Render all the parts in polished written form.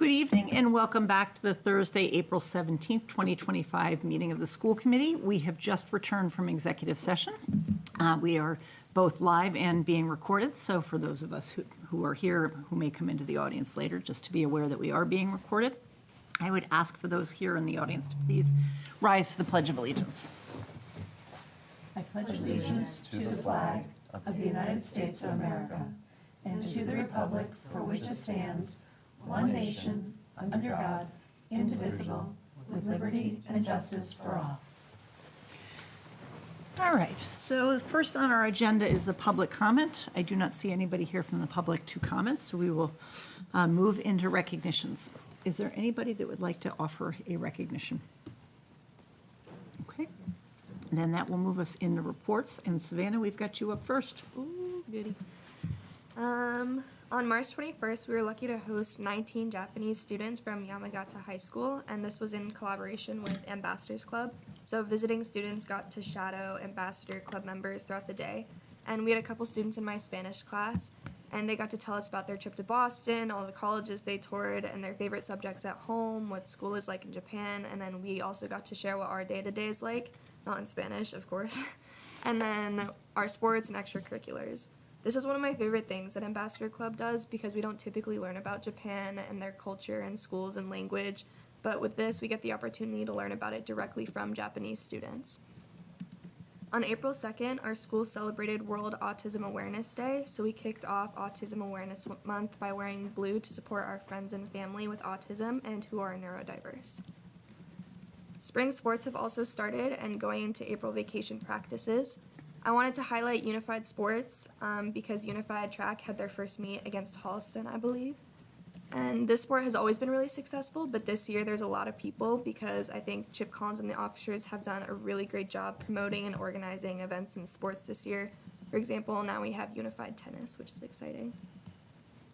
Good evening and welcome back to the Thursday, April 17th, 2025 meeting of the school committee. We have just returned from executive session. We are both live and being recorded, so for those of us who are here who may come into the audience later, just to be aware that we are being recorded, I would ask for those here in the audience to please rise to the Pledge of Allegiance. I pledge allegiance to the flag of the United States of America and to the republic for which it stands, one nation, under God, indivisible, with liberty and justice for all. All right, so first on our agenda is the public comment. I do not see anybody here from the public to comment, so we will move into recognitions. Is there anybody that would like to offer a recognition? Okay, then that will move us into reports. And Savannah, we've got you up first. Ooh, goody. On March 21st, we were lucky to host 19 Japanese students from Yamagata High School, and this was in collaboration with Ambassadors Club. So visiting students got to shadow Ambassador Club members throughout the day. And we had a couple students in my Spanish class, and they got to tell us about their trip to Boston, all the colleges they toured, and their favorite subjects at home, what school is like in Japan, and then we also got to share what our day-to-day is like, not in Spanish, of course, and then our sports and extracurriculars. This is one of my favorite things that Ambassador Club does because we don't typically learn about Japan and their culture and schools and language, but with this we get the opportunity to learn about it directly from Japanese students. On April 2nd, our school celebrated World Autism Awareness Day, so we kicked off Autism Awareness Month by wearing blue to support our friends and family with autism and who are neurodiverse. Spring sports have also started and going into April vacation practices. I wanted to highlight Unified Sports because Unified Track had their first meet against Holliston, I believe. And this sport has always been really successful, but this year there's a lot of people because I think Chip Collins and the officers have done a really great job promoting and organizing events in sports this year. For example, now we have Unified Tennis, which is exciting.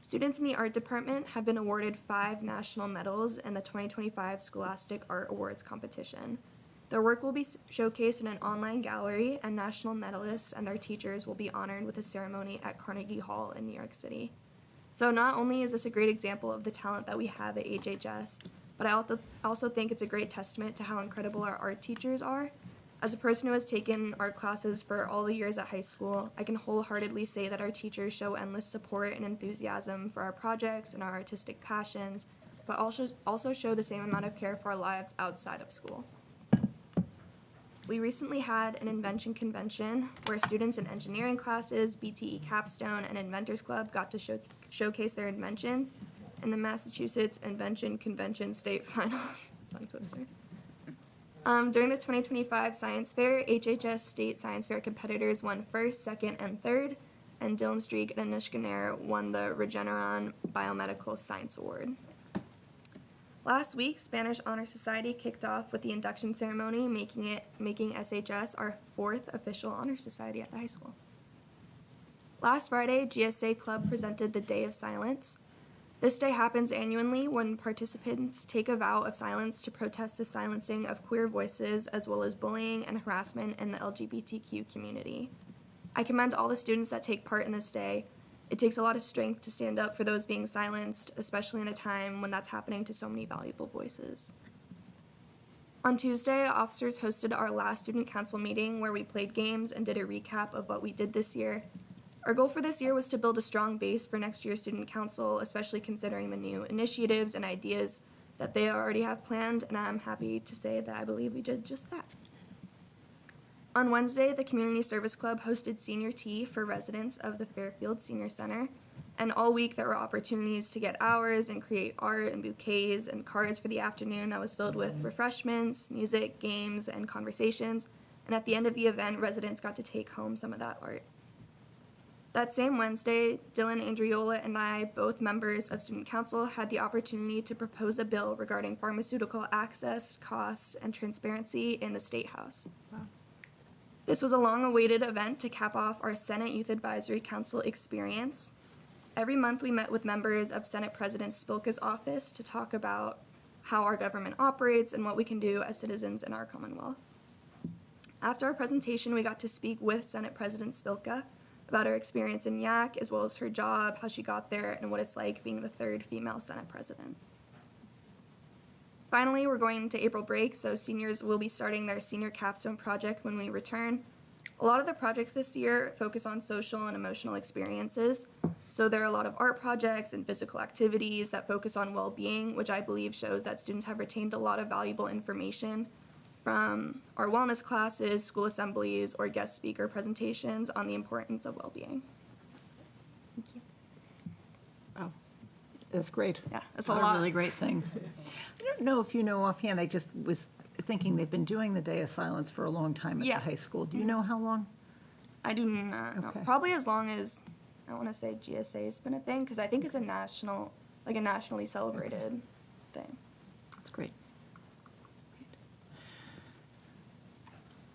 Students in the art department have been awarded 5 national medals in the 2025 Scholastic Art Awards competition. Their work will be showcased in an online gallery, and national medalists and their teachers will be honored with a ceremony at Carnegie Hall in New York City. So not only is this a great example of the talent that we have at HHS, but I also think it's a great testament to how incredible our art teachers are. As a person who has taken art classes for all the years at high school, I can wholeheartedly say that our teachers show endless support and enthusiasm for our projects and our artistic passions, but also show the same amount of care for our lives outside of school. We recently had an invention convention where students in engineering classes, BTE Capstone, and Inventors Club got to showcase their inventions in the Massachusetts Invention Convention State Finals. Tongue twister. During the 2025 Science Fair, HHS State Science Fair competitors won first, second, and third, and Dylan Streak and Anushka Nair won the Regeneron Biomedical Science Award. Last week, Spanish Honor Society kicked off with the induction ceremony, making SHS our 4th official honor society at the high school. Last Friday, GSA Club presented the Day of Silence. This day happens annually when participants take a vow of silence to protest the silencing of queer voices as well as bullying and harassment in the LGBTQ community. I commend all the students that take part in this day. It takes a lot of strength to stand up for those being silenced, especially in a time when that's happening to so many valuable voices. On Tuesday, officers hosted our last student council meeting where we played games and did a recap of what we did this year. Our goal for this year was to build a strong base for next year's student council, especially considering the new initiatives and ideas that they already have planned, and I'm happy to say that I believe we did just that. On Wednesday, the Community Service Club hosted Senior Tea for residents of the Fairfield Senior Center, and all week there were opportunities to get hours and create art and bouquets and cards for the afternoon that was filled with refreshments, music, games, and conversations, and at the end of the event, residents got to take home some of that art. That same Wednesday, Dylan Andriola and I, both members of Student Council, had the opportunity to propose a bill regarding pharmaceutical access, costs, and transparency in the State House. Wow. This was a long-awaited event to cap off our Senate Youth Advisory Council experience. Every month we met with members of Senate President Spilka's office to talk about how our government operates and what we can do as citizens in our Commonwealth. After our presentation, we got to speak with Senate President Spilka about her experience in YAC, as well as her job, how she got there, and what it's like being the 3rd female Senate president. Finally, we're going into April break, so seniors will be starting their senior capstone project when we return. A lot of the projects this year focus on social and emotional experiences. So there are a lot of art projects and physical activities that focus on well-being, which I believe shows that students have retained a lot of valuable information from our wellness classes, school assemblies, or guest speaker presentations on the importance of well-being. Thank you. Oh, that's great. Yeah, it's a Lot of lot. really great things. I don't know if you know offhand, I just was thinking they've been doing the Day of Silence for a long time at Yeah. the high school. Do you know how long? I do not know. Okay. Probably as long as, I want to say GSA's been a thing, because I think it's a nationally celebrated thing. That's great.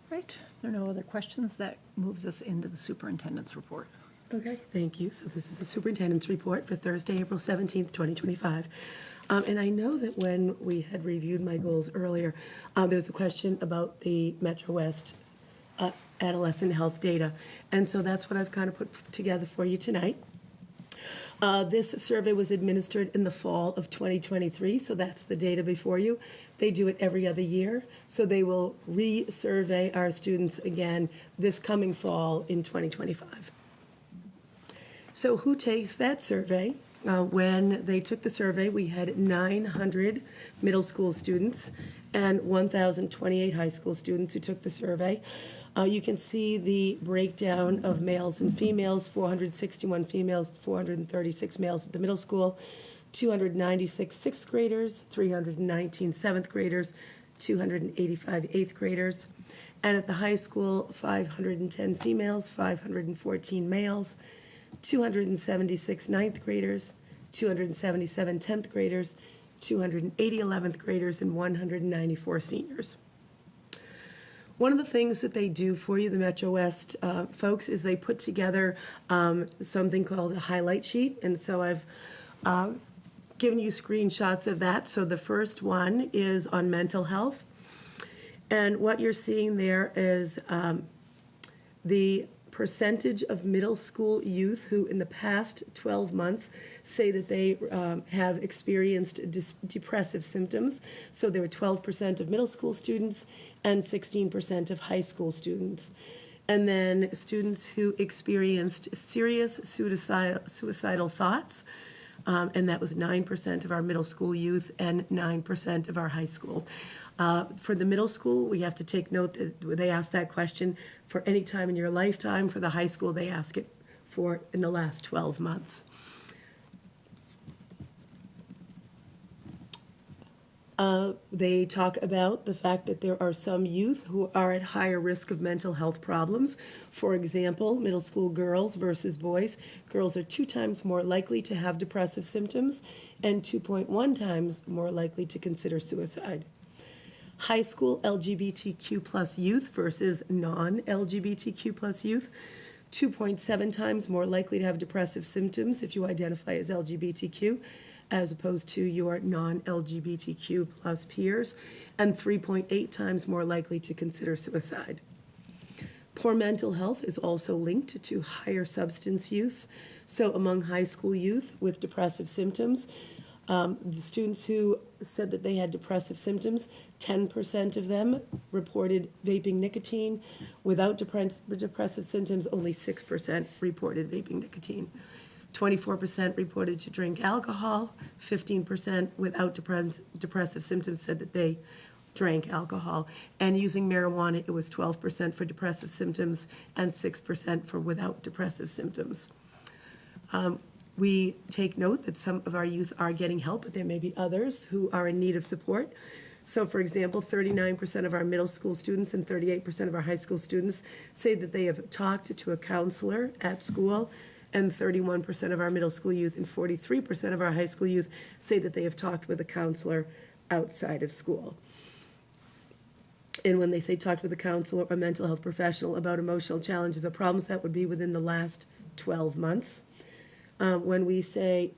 Right, if there are no other questions, that moves us into the superintendent's report. Okay, thank you. So this is the superintendent's report for Thursday, April 17th, 2025. And I know that when we had reviewed my goals earlier, there was a question about the Metro West adolescent health data. And so that's what I've kind of put together for you tonight. This survey was administered in the fall of 2023, so that's the data before you. They do it every other year, so they will re-survey our students again this coming fall in 2025. So who takes that survey? When they took the survey, we had 900 middle school students and 1,028 high school students who took the survey. You can see the breakdown of males and females, 461 females, 436 males at the middle school, 296 sixth graders, 319 seventh graders, 285 eighth graders. And at the high school, 510 females, 514 males, 276 ninth graders, 277 10th graders, 280 11th graders, and 194 seniors. One of the things that they do for you, the Metro West folks, is they put together something called a highlight sheet. And so I've given you screenshots of that. So the first one is on mental health. And what you're seeing there is the percentage of middle school youth who in the past 12 months say that they have experienced depressive symptoms. So there were 12% of middle school students and 16% of high school students. And then students who experienced serious suicidal thoughts, and that was 9% of our middle school youth and 9% of our high school. For the middle school, we have to take note that they ask that question for any time in your lifetime. For the high school, they ask it for in the last 12 months. They talk about the fact that there are some youth who are at higher risk of mental health problems. For example, middle school girls versus boys. Girls are 2 times more likely to have depressive symptoms and 2.1 times more likely to consider suicide. High school LGBTQ plus youth versus non-LGBTQ plus youth, 2.7 times more likely to have depressive symptoms if you identify as LGBTQ, as opposed to your non-LGBTQ plus peers, and 3.8 times more likely to consider suicide. Poor mental health is also linked to higher substance use. So among high school youth with depressive symptoms, the students who said that they had depressive symptoms, 10% of them reported vaping nicotine. Without depressive symptoms, only 6% reported vaping nicotine. 24% reported to drink alcohol. 15% without depressive symptoms said that they drank alcohol. And using marijuana, it was 12% for depressive symptoms and 6% for without depressive symptoms. We take note that some of our youth are getting help, but there may be others who are in need of support. So, for example, 39% of our middle school students and 38% of our high school students say that they have talked to a counselor at school, and 31% of our middle school youth and 43% of our high school youth say that they have talked with a counselor outside of school. And when they say talked with a counselor or mental health professional about emotional challenges or problems, that would be within the last 12 months. When we say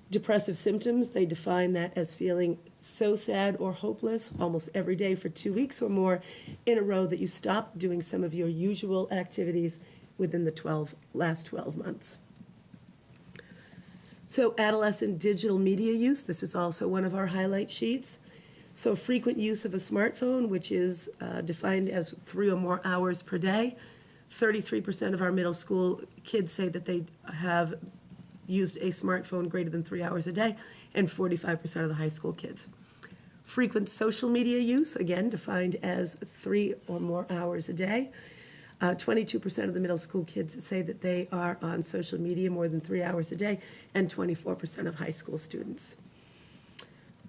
depressive symptoms, they define that as feeling so sad or hopeless almost every day for 2 weeks or more in a row that you stop doing some of your usual activities within the last 12 months. So adolescent digital media use, this is also one of our highlight sheets. So frequent use of a smartphone, which is defined as 3 or more hours per day. 33% of our middle school kids say that they have used a smartphone greater than 3 hours a day, and 45% of the high school kids. Frequent social media use, again, defined as 3 or more hours a day. 22% of the middle school kids say that they are on social media more than 3 hours a day, and 24% of high school students.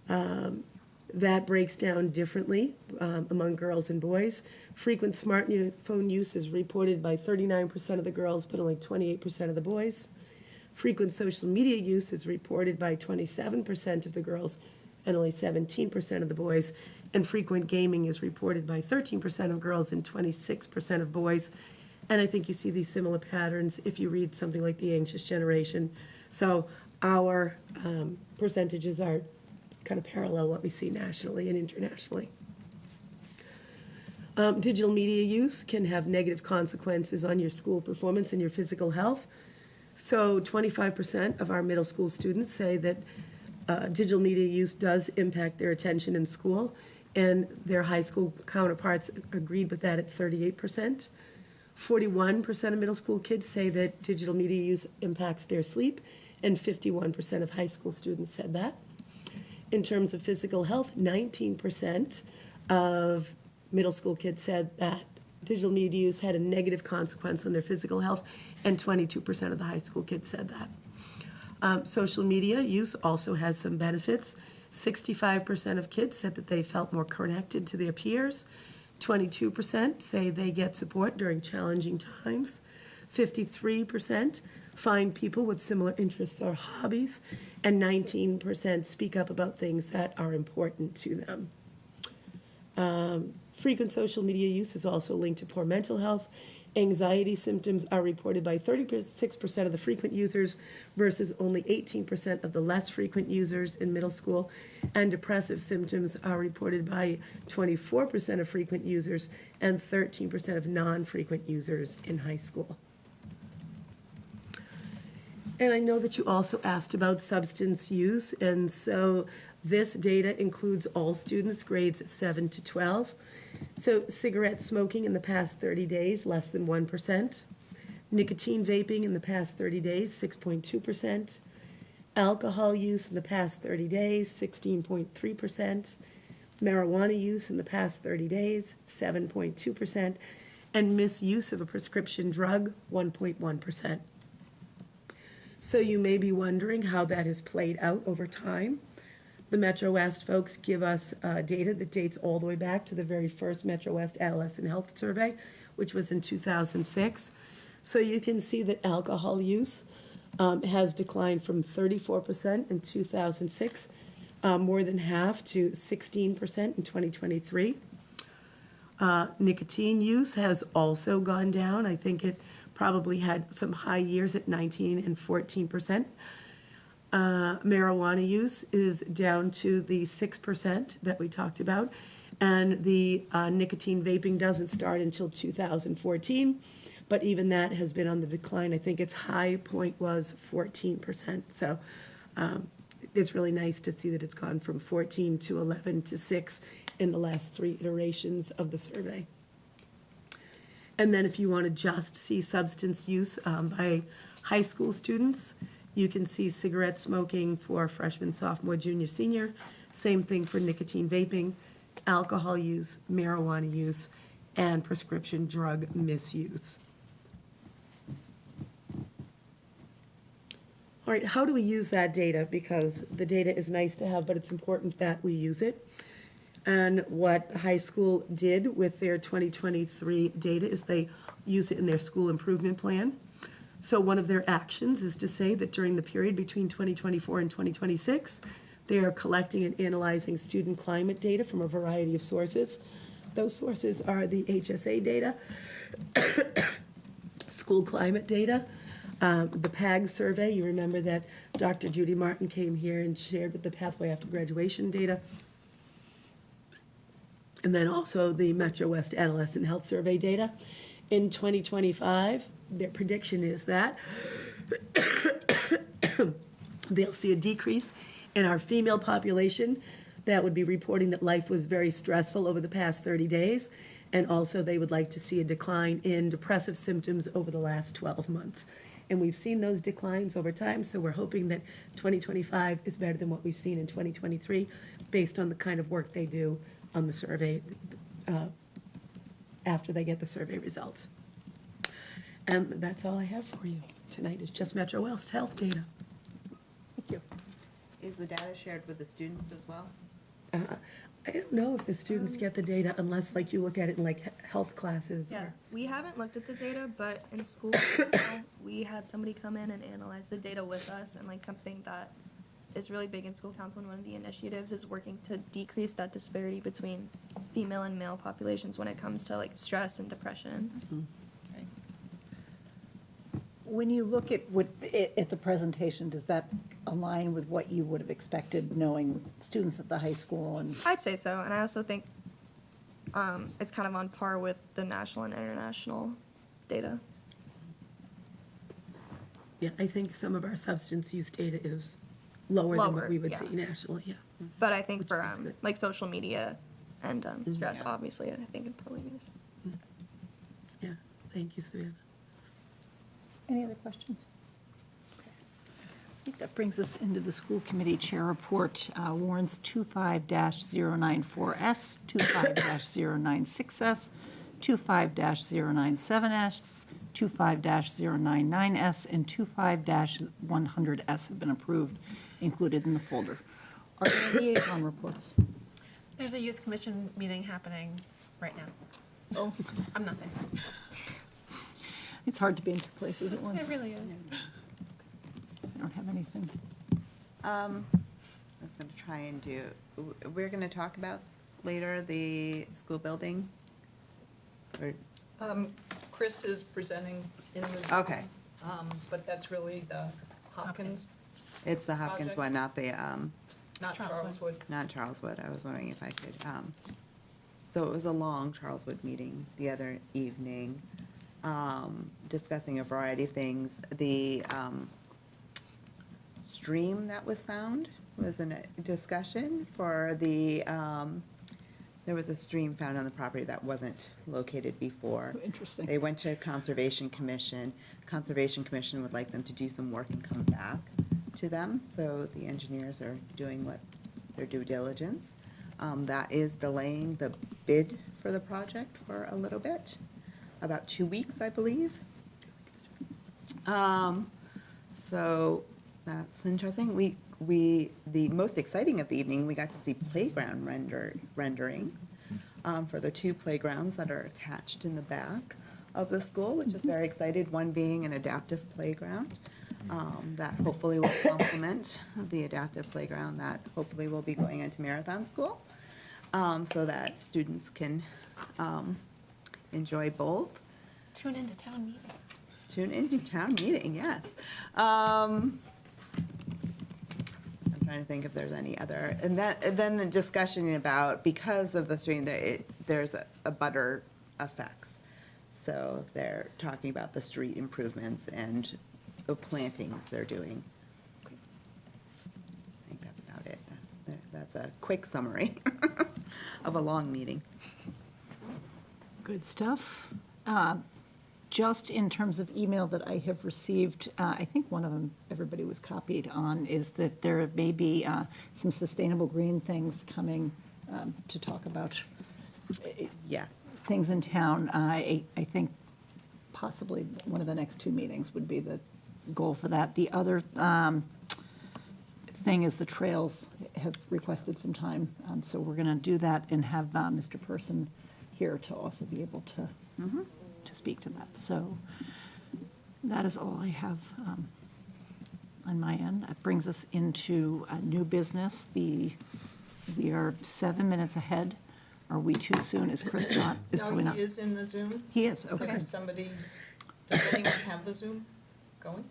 That breaks down differently among girls and boys. Frequent smartphone use is reported by 39% of the girls, but only 28% of the boys. Frequent social media use is reported by 27% of the girls and only 17% of the boys. And frequent gaming is reported by 13% of girls and 26% of boys. And I think you see these similar patterns if you read something like The Anxious Generation. So our percentages are kind of parallel what we see nationally and internationally. Digital media use can have negative consequences on your school performance and your physical health. So 25% of our middle school students say that digital media use does impact their attention in school, and their high school counterparts agreed with that at 38%. 41% of middle school kids say that digital media use impacts their sleep, and 51% of high school students said that. In terms of physical health, 19% of middle school kids said that digital media use had a negative consequence on their physical health, and 22% of the high school kids said that. Social media use also has some benefits. 65% of kids said that they felt more connected to their peers. 22% say they get support during challenging times. 53% find people with similar interests or hobbies. And 19% speak up about things that are important to them. Frequent social media use is also linked to poor mental health. Anxiety symptoms are reported by 36% of the frequent users versus only 18% of the less frequent users in middle school. And depressive symptoms are reported by 24% of frequent users and 13% of non-frequent users in high school. And I know that you also asked about substance use, and so this data includes all students, grades 7 to 12. So cigarette smoking in the past 30 days, less than 1%. Nicotine vaping in the past 30 days, 6.2%. Alcohol use in the past 30 days, 16.3%. Marijuana use in the past 30 days, 7.2%. And misuse of a prescription drug, 1.1%. So you may be wondering how that has played out over time. The Metro West folks give us data that dates all the way back to the very first Metro West Adolescent Health Survey, which was in 2006. So you can see that alcohol use has declined from 34% in 2006, more than half, to 16% in 2023. Nicotine use has also gone down. I think it probably had some high years at 19 and 14%. Marijuana use is down to the 6% that we talked about, and the nicotine vaping doesn't start until 2014, but even that has been on the decline. I think its high point was 14%, so it's really nice to see that it's gone from 14 to 11 to 6 in the last 3 iterations of the survey. And then if you want to just see substance use by high school students, you can see cigarette smoking for freshman, sophomore, junior, senior. Same thing for nicotine vaping, alcohol use, marijuana use, and prescription drug misuse. All right, how do we use that data? Because the data is nice to have, but it's important that we use it. And what high school did with their 2023 data is they use it in their school improvement plan. So one of their actions is to say that during the period between 2024 and 2026, they are collecting and analyzing student climate data from a variety of sources. Those sources are the HSA data, school climate data, the PAG survey. You remember that Dr. Judy Martin came here and shared with the Pathway After Graduation data. And then also the Metro West Adolescent Health Survey data. In 2025, their prediction is that they'll see a decrease in our female population. That would be reporting that life was very stressful over the past 30 days. And also, they would like to see a decline in depressive symptoms over the last 12 months. And we've seen those declines over time, so we're hoping that 2025 is better than what we've seen in 2023, based on the kind of work they do on the survey after they get the survey results. And that's all I have for you tonight, is just Metro West health data. Thank you. Is the data shared with the students as well? I don't know if the students get the data unless, like, you look at it in, like, health classes. Yeah, Or we haven't looked at the data, but in school, we had somebody come in and analyze the data with us, and like something that is really big in school council and one of the initiatives is working to decrease that disparity between female and male populations when it comes to like stress and depression. When you look at at the presentation, does that align with what you would have expected, knowing students at the high school and? I'd say so, and I also think it's kind of on par with the national and international data. Yeah, I think some of our substance use data is lower than what Lower, we would yeah. see nationally, yeah. But I think for is good. like social media and stress, Yeah. obviously, I think it probably is. Yeah, thank you, Savannah. Any other questions? I think that brings us into the school committee chair report. Warrants 25-094S, 25-096S, 25-097S, 25-099S, and 25-100S have been approved, included in the folder. Are there liaison reports? There's a youth commission meeting happening right now. Oh, I'm not there. it's hard to be in two places at once. It really is. I don't have anything. I was going to try and do, we're going to talk about later the school building. Or- Chris is presenting in the Zoom. Okay. But that's really the Hopkins, It's the Hopkins Project. one, not the, not Charleswood. not Charleswood. I was wondering if I could, so it was a long Charleswood meeting the other evening, discussing a variety of things. The stream that was found was in a discussion for the, there was a stream found on the property that wasn't located before. Interesting. They went to Conservation Commission. Conservation Commission would like them to do some work and come back to them, so the engineers are doing what their due diligence. That is delaying the bid for the project for a little bit, about 2 weeks, I believe. So that's interesting. The most exciting of the evening, we got to see playground renderings for the two playgrounds that are attached in the back of the school, which is very excited. One being an adaptive playground that hopefully will complement the adaptive playground that hopefully will be going into Marathon School, so that students can enjoy both. Tune into town meeting. Tune into town meeting, yes. I'm trying to think if there's any other, and then the discussion about, because of the stream, there's a butter effects. So they're talking about the street improvements and the plantings they're doing. I think that's about it. That's a quick summary of a long meeting. Good stuff. Just in terms of email that I have received, I think one of them everybody was copied on, is that there may be some sustainable green things coming to talk about Yes. things in town. I think possibly one of the next two meetings would be the goal for that. The other thing is the trails have requested some time, so we're going to do that and have Mr. Person here to also be able to speak to that. So that is all I have on my end. That brings us into new business. We are 7 minutes ahead. Are we too soon? Is Chris not? Is probably No, not. he is in the Zoom. He is, okay. Could somebody, does anyone have the Zoom going?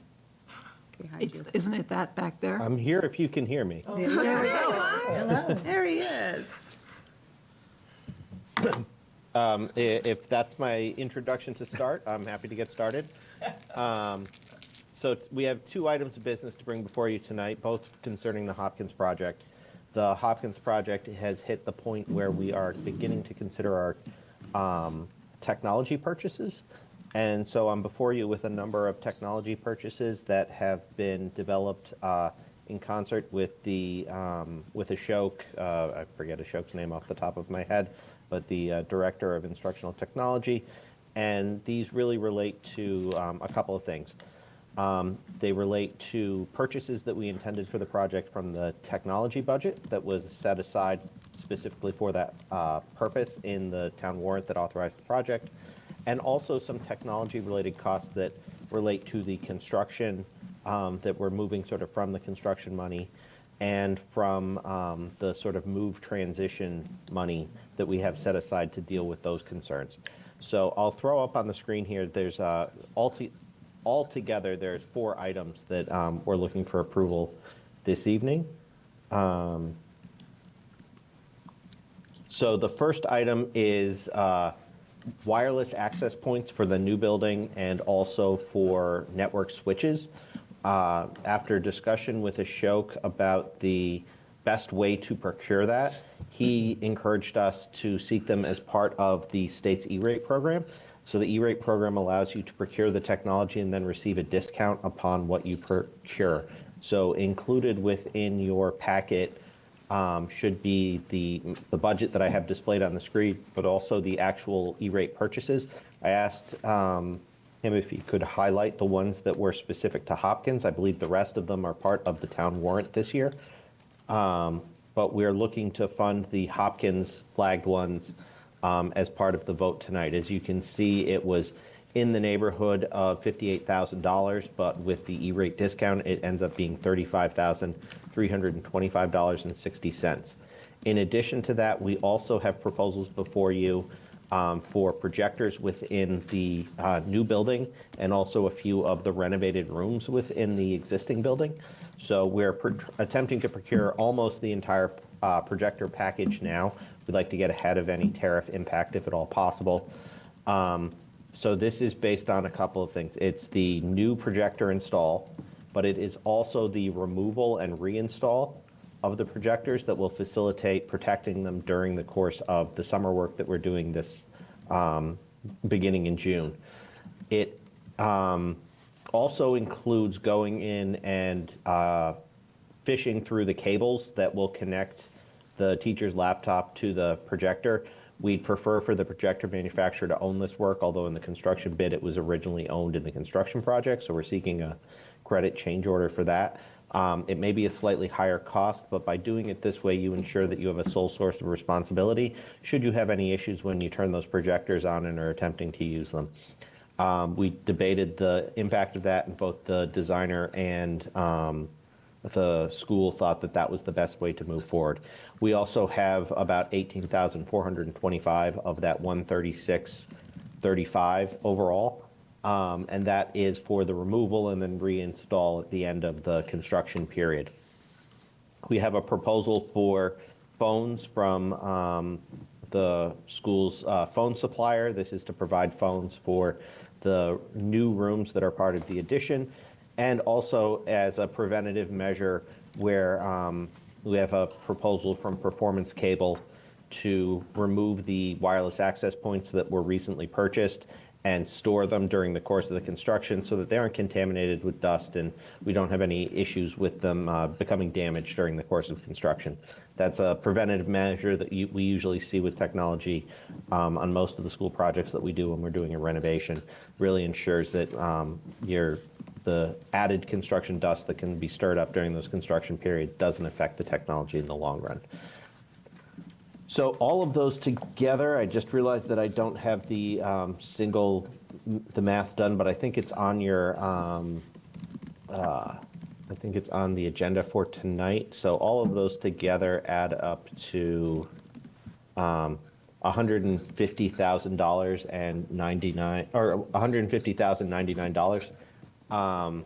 Behind you. Isn't it that back there? I'm here if you can hear me. There we go. Hello. There he is. If that's my introduction to start, I'm happy to get started. We have two items of business to bring before you tonight, both concerning the Hopkins project. The Hopkins project has hit the point where we are beginning to consider our technology purchases. And so I'm before you with a number of technology purchases that have been developed in concert with with Ashok. I forget Ashok's name off the top of my head, but the Director of Instructional Technology. And these really relate to a couple of things. They relate to purchases that we intended for the project from the technology budget that was set aside specifically for that purpose in the town warrant that authorized the project, and also some technology-related costs that relate to the construction that we're moving sort of from the construction money and from the sort of move transition money that we have set aside to deal with those concerns. So I'll throw up on the screen here, there's altogether, there's 4 items that we're looking for approval this evening. So the first item is wireless access points for the new building and also for network switches. After discussion with Ashok about the best way to procure that, he encouraged us to seek them as part of the state's E-rate program. So the E-rate program allows you to procure the technology and then receive a discount upon what you procure. So included within your packet should be the budget that I have displayed on the screen, but also the actual E-rate purchases. I asked him if he could highlight the ones that were specific to Hopkins. I believe the rest of them are part of the town warrant this year. But we're looking to fund the Hopkins flagged ones as part of the vote tonight. As you can see, it was in the neighborhood of $58,000, but with the E-rate discount, it ends up being $35,325.60. In addition to that, we also have proposals before you for projectors within the new building and also a few of the renovated rooms within the existing building. So we're attempting to procure almost the entire projector package now. We'd like to get ahead of any tariff impact if at all possible. So this is based on a couple of things. It's the new projector install, but it is also the removal and reinstall of the projectors that will facilitate protecting them during the course of the summer work that we're doing this beginning in June. It also includes going in and fishing through the cables that will connect the teacher's laptop to the projector. We'd prefer for the projector manufacturer to own this work, although in the construction bid it was originally owned in the construction project, so we're seeking a credit change order for that. It may be a slightly higher cost, but by doing it this way, you ensure that you have a sole source of responsibility should you have any issues when you turn those projectors on and are attempting to use them. We debated the impact of that, and both the designer and the school thought that that was the best way to move forward. We also have about 18,425 of that 136.35 overall, and that is for the removal and then reinstall at the end of the construction period. We have a proposal for phones from the school's phone supplier. This is to provide phones for the new rooms that are part of the addition, and also as a preventative measure where we have a proposal from Performance Cable to remove the wireless access points that were recently purchased and store them during the course of the construction so that they aren't contaminated with dust and we don't have any issues with them becoming damaged during the course of construction. That's a preventative measure that we usually see with technology on most of the school projects that we do when we're doing a renovation. Really ensures that the added construction dust that can be stirred up during those construction periods doesn't affect the technology in the long run. So all of those together, I just realized that I don't have the the math done, but I think it's on your I think it's on the agenda for tonight. So all of those together add up to $150,000 and $150,099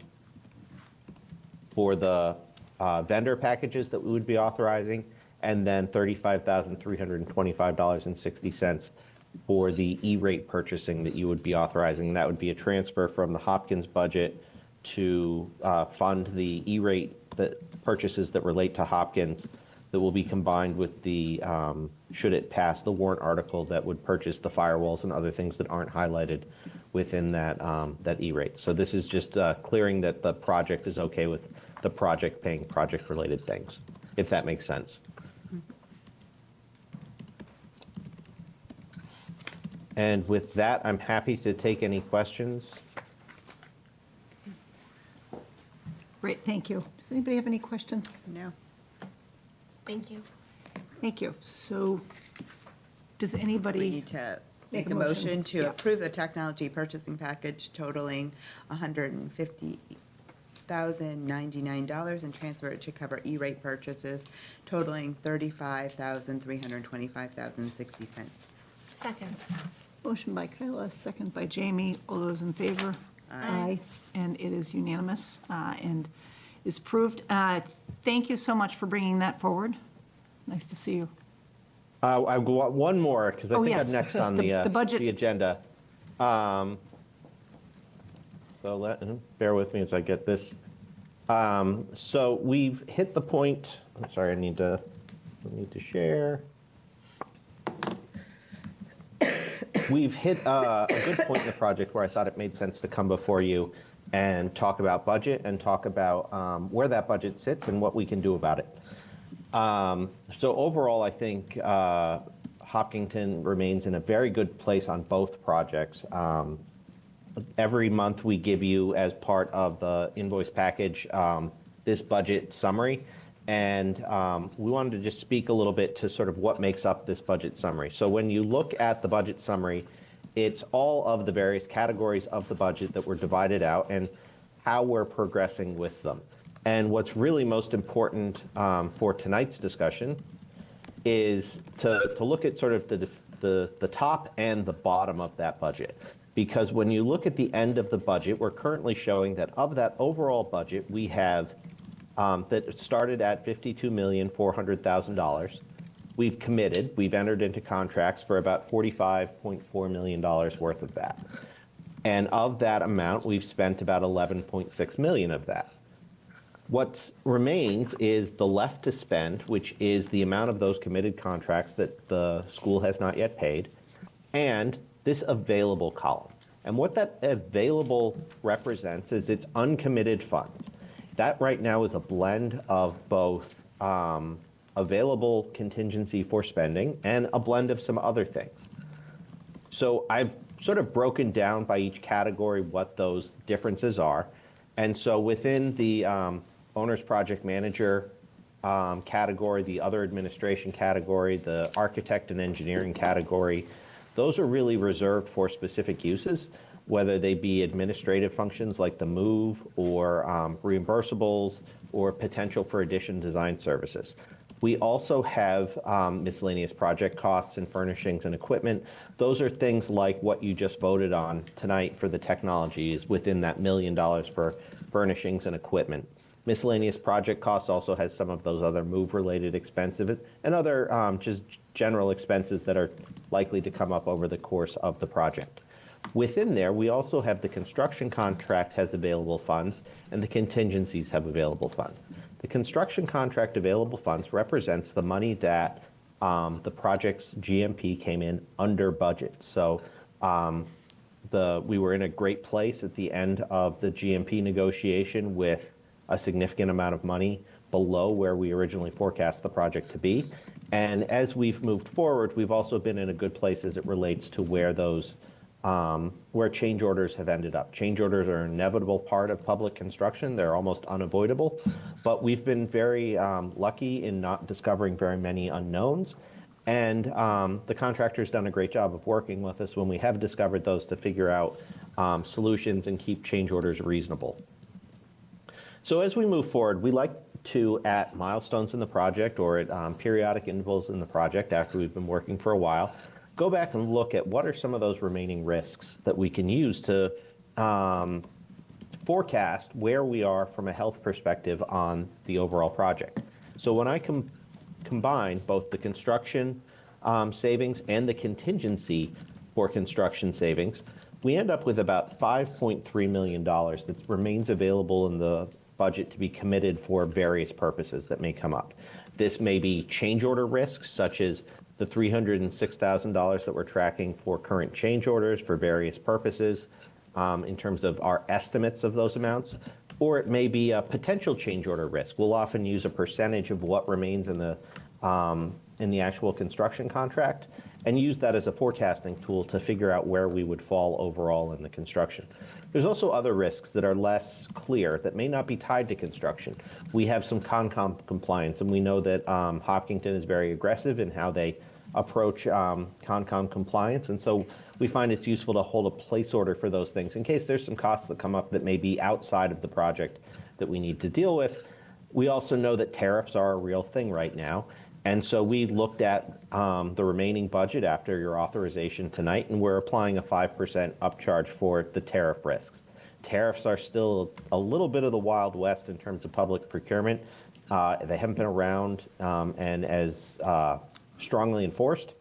for the vendor packages that we would be authorizing, and then $35,325.60 for the E-rate purchasing that you would be authorizing. That would be a transfer from the Hopkins budget to fund the E-rate purchases that relate to Hopkins that will be combined with the, should it pass, the warrant article that would purchase the firewalls and other things that aren't highlighted within that, that E-rate. So this is just clearing that the project is okay with the project paying project-related things, if that makes sense. And with that, I'm happy to take any questions. Great, thank you. Does anybody have any questions? No. Thank you. Thank you. So does We anybody, need to Make make a a motion. motion to Yeah. approve the technology purchasing package totaling $150,099 and transfer it to cover E-rate purchases totaling $35,325.60. Second. motion by Kyla, second by Jamie, all those in favor? Aye. And it is unanimous and is approved. Thank you so much for bringing that forward. Nice to see you. I've got one more, because I Oh, think yes. I'm next on The budget. the agenda. So bear with me as I get this. So we've hit the point, I'm sorry, I need to share. We've hit a good point in the project where I thought it made sense to come before you and talk about budget and talk about where that budget sits and what we can do about it. So overall, I think Hopkinton remains in a very good place on both projects. Every month we give you, as part of the invoice package, this budget summary. And we wanted to just speak a little bit to sort of what makes up this budget summary. So when you look at the budget summary, it's all of the various categories of the budget that were divided out and how we're progressing with them. And what's really most important for tonight's discussion is to look at sort of the top and the bottom of that budget. Because when you look at the end of the budget, we're currently showing that of that overall budget, we have that started at $52,400,000. We've committed, we've entered into contracts for about $45.4 million worth of that. And of that amount, we've spent about $11.6 million of that. What remains is the left to spend, which is the amount of those committed contracts that the school has not yet paid, and this available column. And what that available represents is its uncommitted funds. That right now is a blend of both available contingency for spending and a blend of some other things. So I've sort of broken down by each category what those differences are. And so within the owner's project manager category, the other administration category, the architect and engineering category, those are really reserved for specific uses, whether they be administrative functions like the move or reimbursables or potential for addition design services. We also have miscellaneous project costs and furnishings and equipment. Those are things like what you just voted on tonight for the technology is within that $1 million for furnishings and equipment. Miscellaneous project costs also has some of those other move-related expenses and other just general expenses that are likely to come up over the course of the project. Within there, we also have the construction contract has available funds and the contingencies have available funds. The construction contract available funds represents the money that the project's GMP came in under budget. So we were in a great place at the end of the GMP negotiation with a significant amount of money below where we originally forecast the project to be. And as we've moved forward, we've also been in a good place as it relates to where those where change orders have ended up. Change orders are an inevitable part of public construction. They're almost unavoidable, but we've been very lucky in not discovering very many unknowns. And the contractor's done a great job of working with us when we have discovered those to figure out solutions and keep change orders reasonable. So as we move forward, we like to, at milestones in the project or at periodic intervals in the project after we've been working for a while, go back and look at what are some of those remaining risks that we can use to forecast where we are from a health perspective on the overall project. So when I combine both the construction savings and the contingency for construction savings, we end up with about $5.3 million that remains available in the budget to be committed for various purposes that may come up. This may be change order risks, such as the $306,000 that we're tracking for current change orders for various purposes in terms of our estimates of those amounts, or it may be a potential change order risk. We'll often use a percentage of what remains in the actual construction contract and use that as a forecasting tool to figure out where we would fall overall in the construction. There's also other risks that are less clear that may not be tied to construction. We have some CONCOM compliance, and we know that Hopkinton is very aggressive in how they approach CONCOM compliance, and so we find it's useful to hold a place order for those things in case there's some costs that come up that may be outside of the project that we need to deal with. We also know that tariffs are a real thing right now, and so we looked at the remaining budget after your authorization tonight, and we're applying a 5% upcharge for the tariff risks. Tariffs are still a little bit of the Wild West in terms of public procurement. They haven't been around and as strongly enforced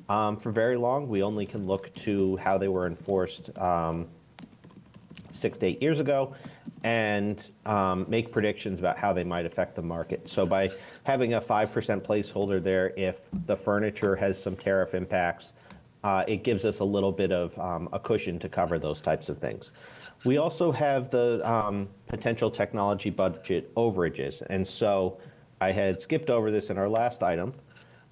for very long. We only can look to how they were enforced 6 to 8 years ago and make predictions about how they might affect the market. So by having a 5% placeholder there, if the furniture has some tariff impacts, it gives us a little bit of a cushion to cover those types of things. We also have the potential technology budget overages. And so I had skipped over this in our last item,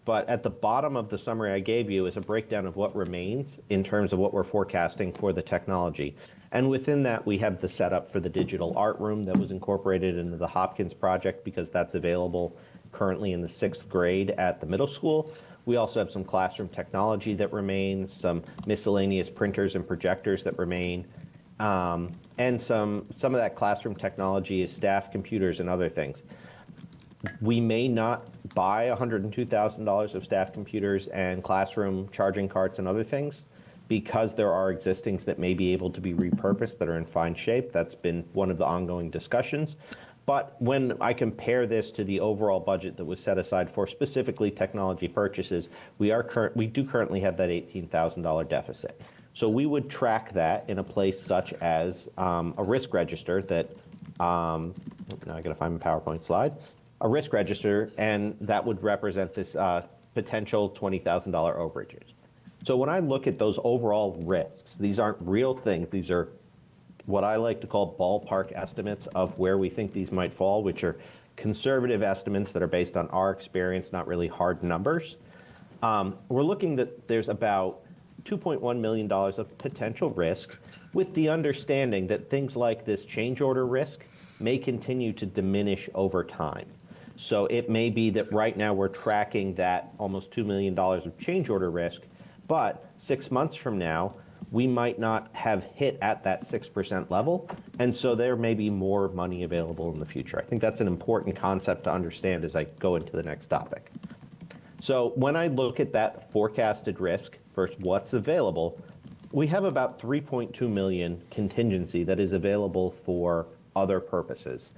but at the bottom of the summary I gave you is a breakdown of what remains in terms of what we're forecasting for the technology. And within that, we have the setup for the digital art room that was incorporated into the Hopkins project because that's available currently in the 6th grade at the middle school. We also have some classroom technology that remains, some miscellaneous printers and projectors that remain, and some of that classroom technology is staff computers and other things. We may not buy $102,000 of staff computers and classroom charging carts and other things because there are existings that may be able to be repurposed that are in fine shape. That's been one of the ongoing discussions. But when I compare this to the overall budget that was set aside for specifically technology purchases, we do currently have that $18,000 deficit. So we would track that in a place such as a risk register that, now I gotta find my PowerPoint slide, a risk register, and that would represent this potential $20,000 overages. So when I look at those overall risks, these aren't real things. These are what I like to call ballpark estimates of where we think these might fall, which are conservative estimates that are based on our experience, not really hard numbers. We're looking that there's about $2.1 million of potential risk, with the understanding that things like this change order risk may continue to diminish over time. So it may be that right now we're tracking that almost $2 million of change order risk, but 6 months from now, we might not have hit at that 6% level, and so there may be more money available in the future. I think that's an important concept to understand as I go into the next topic. So when I look at that forecasted risk versus what's available, we have about 3.2 million contingency that is available for other purposes.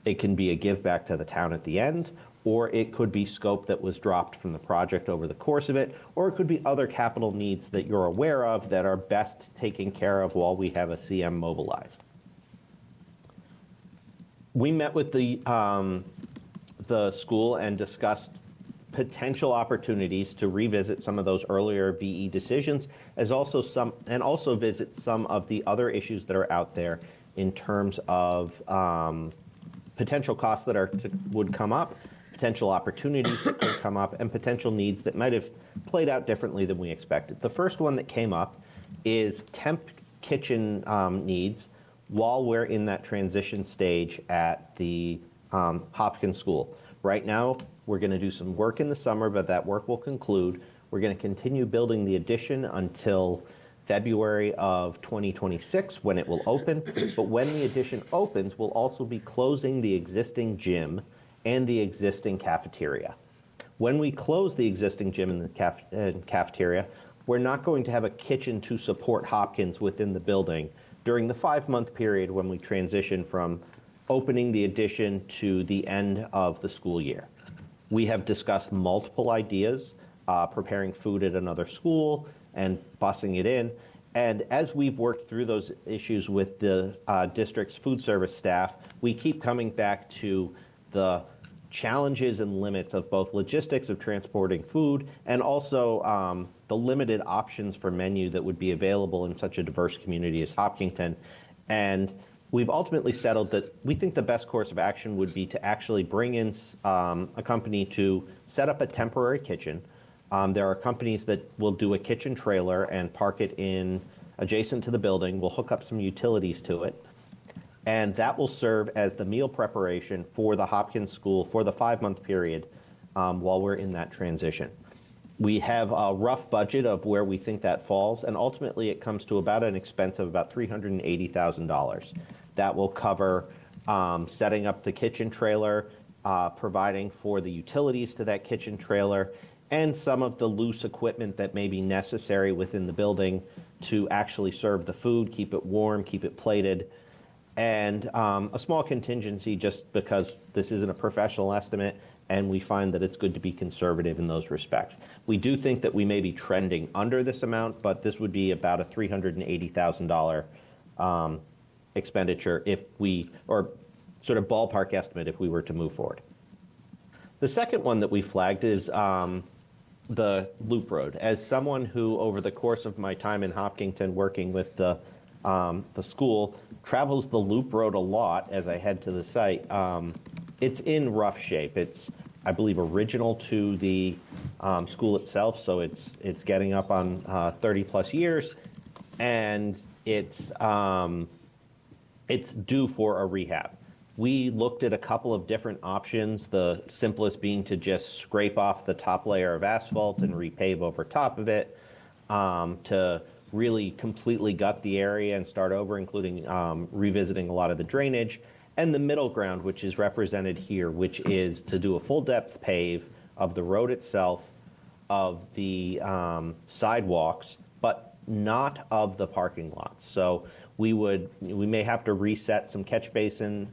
It can be a give back to the town at the end, or it could be scope that was dropped from the project over the course of it, or it could be other capital needs that you're aware of that are best taken care of while we have a CM mobilized. We met with the school and discussed potential opportunities to revisit some of those earlier VE decisions, as also visit some of the other issues that are out there in terms of potential costs that would come up, potential opportunities that could come up, and potential needs that might have played out differently than we expected. The first one that came up is temp kitchen needs while we're in that transition stage at the Hopkins School. Right now, we're going to do some work in the summer, but that work will conclude. We're going to continue building the addition until February of 2026 when it will open. But when the addition opens, we'll also be closing the existing gym and the existing cafeteria. When we close the existing gym and the cafeteria, we're not going to have a kitchen to support Hopkins within the building during the 5-month period when we transition from opening the addition to the end of the school year. We have discussed multiple ideas, preparing food at another school and busing it in. And as we've worked through those issues with the district's food service staff, we keep coming back to the challenges and limits of both logistics of transporting food and also the limited options for menu that would be available in such a diverse community as Hopkinton. And we've ultimately settled that we think the best course of action would be to actually bring in a company to set up a temporary kitchen. There are companies that will do a kitchen trailer and park it in adjacent to the building. We'll hook up some utilities to it. And that will serve as the meal preparation for the Hopkins School for the 5-month period while we're in that transition. We have a rough budget of where we think that falls, and ultimately it comes to about an expense of about $380,000. That will cover setting up the kitchen trailer, providing for the utilities to that kitchen trailer, and some of the loose equipment that may be necessary within the building to actually serve the food, keep it warm, keep it plated, and a small contingency just because this isn't a professional estimate and we find that it's good to be conservative in those respects. We do think that we may be trending under this amount, but this would be about a $380,000 expenditure if we, or sort of ballpark estimate if we were to move forward. The second one that we flagged is the Loop Road. As someone who, over the course of my time in Hopkinton working with the school, travels the Loop Road a lot as I head to the site, it's in rough shape. It's, I believe, original to the school itself, so it's getting up on 30 plus years, and it's due for a rehab. We looked at a couple of different options, the simplest being to just scrape off the top layer of asphalt and repave over top of it, to really completely gut the area and start over, including revisiting a lot of the drainage, and the middle ground, which is represented here, which is to do a full depth pave of the road itself, of the sidewalks, but not of the parking lots. So we may have to reset some catch basin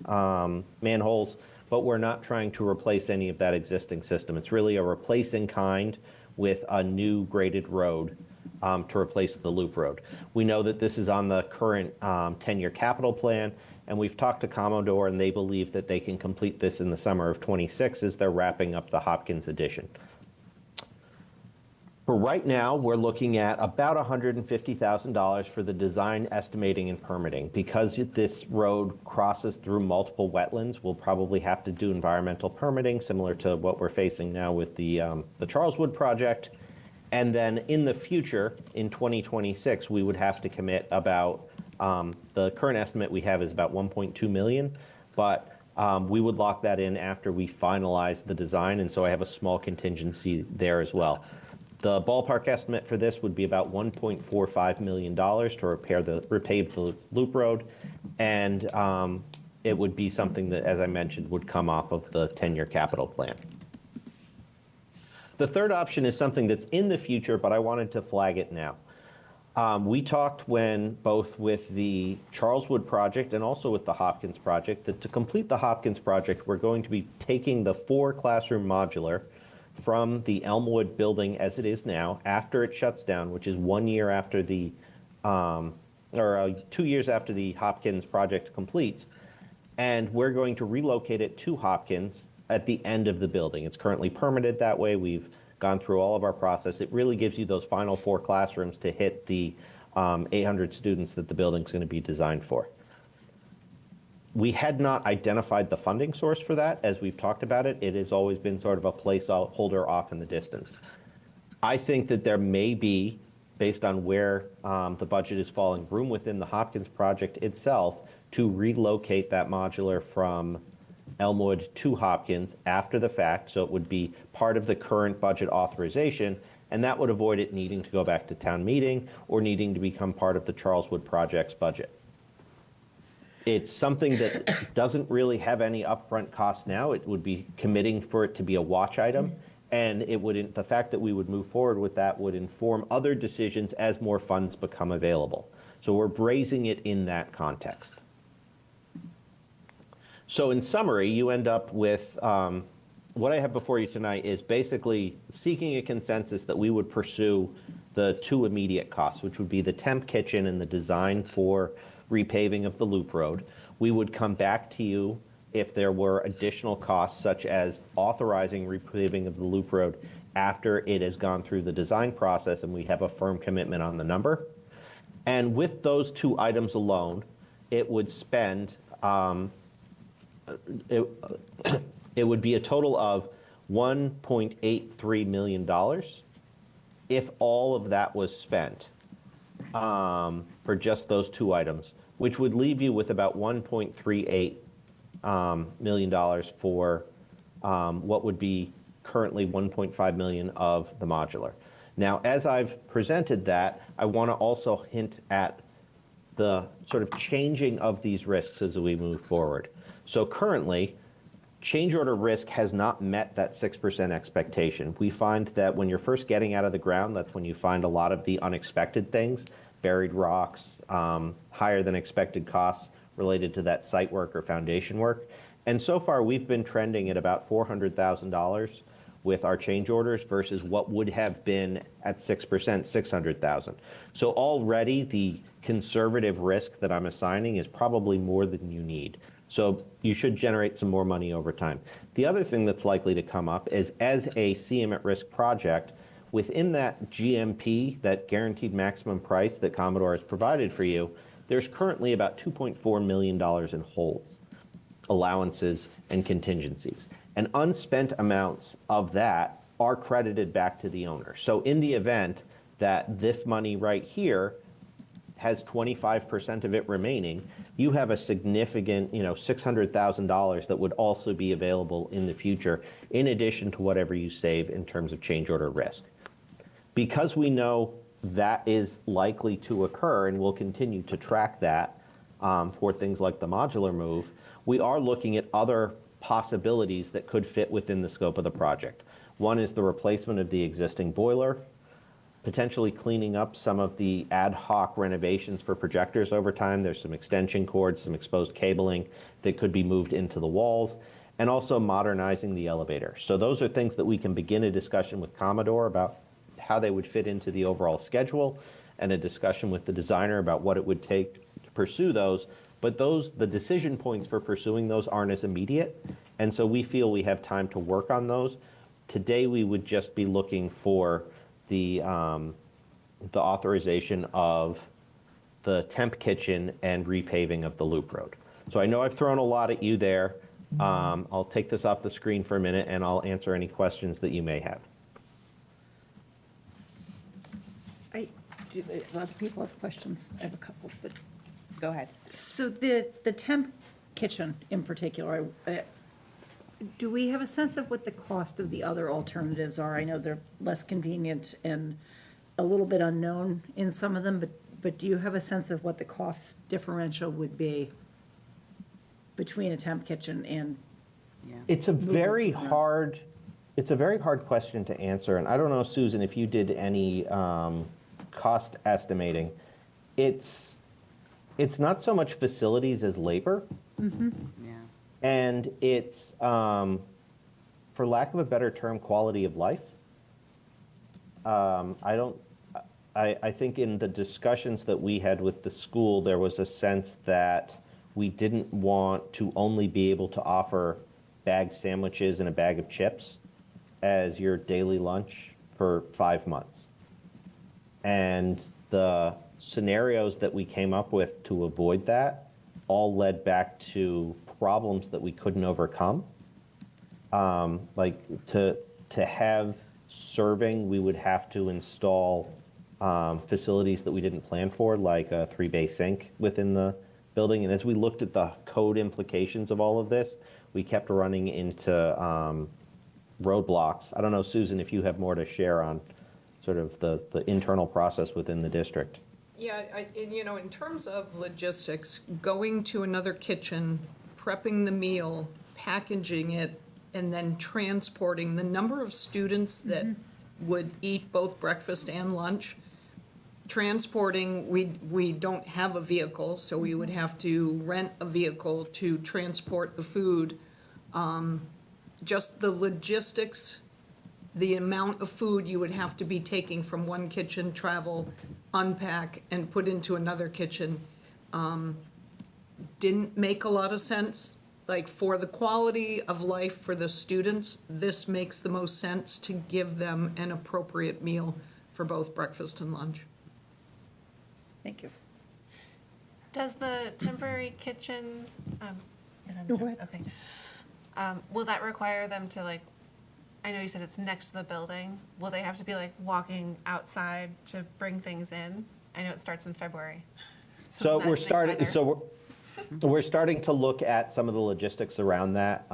manholes, but we're not trying to replace any of that existing system. It's really a replace in kind with a new graded road to replace the Loop Road. We know that this is on the current 10-year capital plan, and we've talked to Commodore, and they believe that they can complete this in the summer of '26 as they're wrapping up the Hopkins addition. For right now, we're looking at about $150,000 for the design, estimating, and permitting. Because this road crosses through multiple wetlands, we'll probably have to do environmental permitting, similar to what we're facing now with the Charleswood project. And then in the future, in 2026, we would have to commit about, the current estimate we have is about 1.2 million, but we would lock that in after we finalize the design, and so I have a small contingency there as well. The ballpark estimate for this would be about $1.45 million to repave the Loop Road, and it would be something that, as I mentioned, would come off of the 10-year capital plan. The third option is something that's in the future, but I wanted to flag it now. We talked both with the Charleswood project and also with the Hopkins project, that to complete the Hopkins project, we're going to be taking the 4-classroom modular from the Elmwood building as it is now, after it shuts down, which is 1 year after 2 years after the Hopkins project completes, and we're going to relocate it to Hopkins at the end of the building. It's currently permitted that way. We've gone through all of our process. It really gives you those final 4 classrooms to hit the 800 students that the building's going to be designed for. We had not identified the funding source for that. As we've talked about it, it has always been sort of a placeholder off in the distance. I think that there may be, based on where the budget is falling, room within the Hopkins project itself to relocate that modular from Elmwood to Hopkins after the fact, so it would be part of the current budget authorization, and that would avoid it needing to go back to town meeting or needing to become part of the Charleswood project's budget. It's something that doesn't really have any upfront costs now. It would be committing for it to be a watch item, and the fact that we would move forward with that would inform other decisions as more funds become available. So we're bracing it in that context. So in summary, you end up with what I have before you tonight is basically seeking a consensus that we would pursue the two immediate costs, which would be the temp kitchen and the design for repaving of the loop road. We would come back to you if there were additional costs, such as authorizing repaving of the loop road after it has gone through the design process and we have a firm commitment on the number. And with those two items alone, it would spend, it would be a total of $1.83 million if all of that was spent for just those two items, which would leave you with about $1.38 million for what would be currently $1.5 million of the modular. Now, as I've presented that, I want to also hint at the sort of changing of these risks as we move forward. So currently, change order risk has not met that 6% expectation. We find that when you're first getting out of the ground, that's when you find a lot of the unexpected things, buried rocks, higher than expected costs related to that site work or foundation work. And so far, we've been trending at about $400,000 with our change orders versus what would have been at 6%, $600,000. So already the conservative risk that I'm assigning is probably more than you need. So you should generate some more money over time. The other thing that's likely to come up is, as a CM at risk project, within that GMP, that guaranteed maximum price that Commodore has provided for you, there's currently about $2.4 million in holds, allowances, and contingencies. And unspent amounts of that are credited back to the owner. So in the event that this money right here has 25% of it remaining, you have a significant, $600,000 that would also be available in the future, in addition to whatever you save in terms of change order risk. Because we know that is likely to occur, and we'll continue to track that for things like the modular move, we are looking at other possibilities that could fit within the scope of the project. One is the replacement of the existing boiler, potentially cleaning up some of the ad hoc renovations for projectors over time. There's some extension cords, some exposed cabling that could be moved into the walls, and also modernizing the elevator. So those are things that we can begin a discussion with Commodore about how they would fit into the overall schedule, and a discussion with the designer about what it would take to pursue those. But the decision points for pursuing those aren't as immediate, and so we feel we have time to work on those. Today, we would just be looking for the authorization of the temp kitchen and repaving of the loop road. So I know I've thrown a lot at you there. I'll take this off the screen for a minute, and I'll answer any questions that you may have. Other people have questions. I have a couple, but. Go ahead. So the temp kitchen in particular, do we have a sense of what the cost of the other alternatives are? I know they're less convenient and a little bit unknown in some of them, but do you have a sense of what the cost differential would be between a temp kitchen and? Yeah. It's a very hard question to answer, and I don't know, Susan, if you did any cost estimating. It's not so much facilities as labor. Yeah. And it's, for lack of a better term, quality of life. I think in the discussions that we had with the school, there was a sense that we didn't want to only be able to offer bagged sandwiches and a bag of chips as your daily lunch for 5 months. And the scenarios that we came up with to avoid that all led back to problems that we couldn't overcome. Like to have serving, we would have to install facilities that we didn't plan for, like a 3-bay sink within the building. And as we looked at the code implications of all of this, we kept running into roadblocks. I don't know, Susan, if you have more to share on sort of the internal process within the district. Yeah, in terms of logistics, going to another kitchen, prepping the meal, packaging it, and then transporting, the number of students that would eat both breakfast and lunch, transporting, we don't have a vehicle, so we would have to rent a vehicle to transport the food. just the logistics, the amount of food you would have to be taking from one kitchen, travel, unpack, and put into another kitchen, didn't make a lot of sense. Like, for the quality of life for the students, this makes the most sense to give them an appropriate meal for both breakfast and lunch. Thank you. Does the temporary kitchen, No, go ahead. okay. Will that require them to like, I know you said it's next to the building. Will they have to be like walking outside to bring things in? I know it starts in February. So we're imagining starting, weather. so we're starting to look at some of the logistics around that.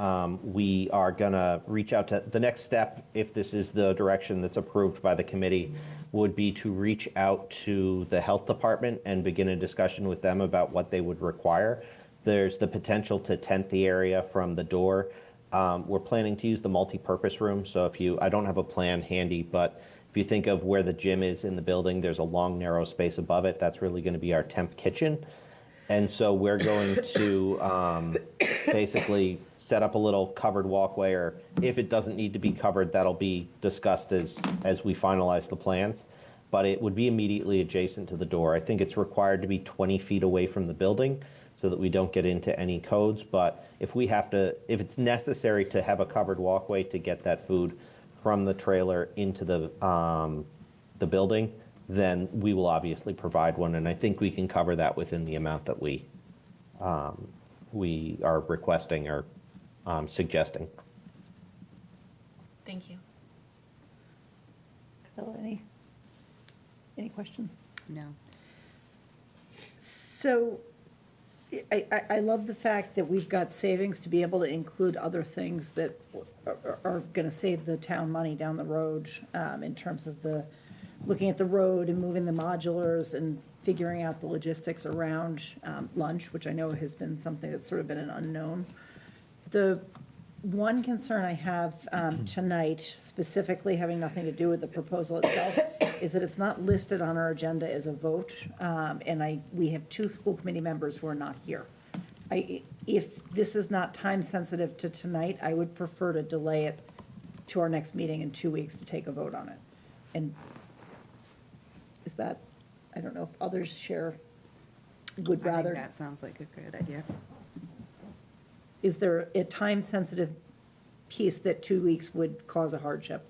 We are gonna reach out to, the next step, if this is the direction that's approved by the committee, would be to reach out to the health department and begin a discussion with them about what they would require. There's the potential to tent the area from the door. We're planning to use the multi-purpose room, so if you, I don't have a plan handy, but if you think of where the gym is in the building, there's a long, narrow space above it. That's really gonna be our temp kitchen. And so we're going to basically set up a little covered walkway, or if it doesn't need to be covered, that'll be discussed as we finalize the plans. But it would be immediately adjacent to the door. I think it's required to be 20 feet away from the building so that we don't get into any codes. But if we have to, if it's necessary to have a covered walkway to get that food from the trailer into the building, then we will obviously provide one, and I think we can cover that within the amount that we are requesting or suggesting. Thank you. Camilla, any questions? No. So I love the fact that we've got savings to be able to include other things that are going to save the town money down the road, in terms of looking at the road and moving the modulars and figuring out the logistics around lunch, which I know has been something that's sort of been an unknown. The one concern I have tonight, specifically having nothing to do with the proposal itself, is that it's not listed on our agenda as a vote, and we have 2 school committee members who are not here. If this is not time sensitive to tonight, I would prefer to delay it to our next meeting in 2 weeks to take a vote on it. And is that, I don't know if others share, would I think rather. that sounds like a good idea. Is there a time-sensitive piece that 2 weeks would cause a hardship?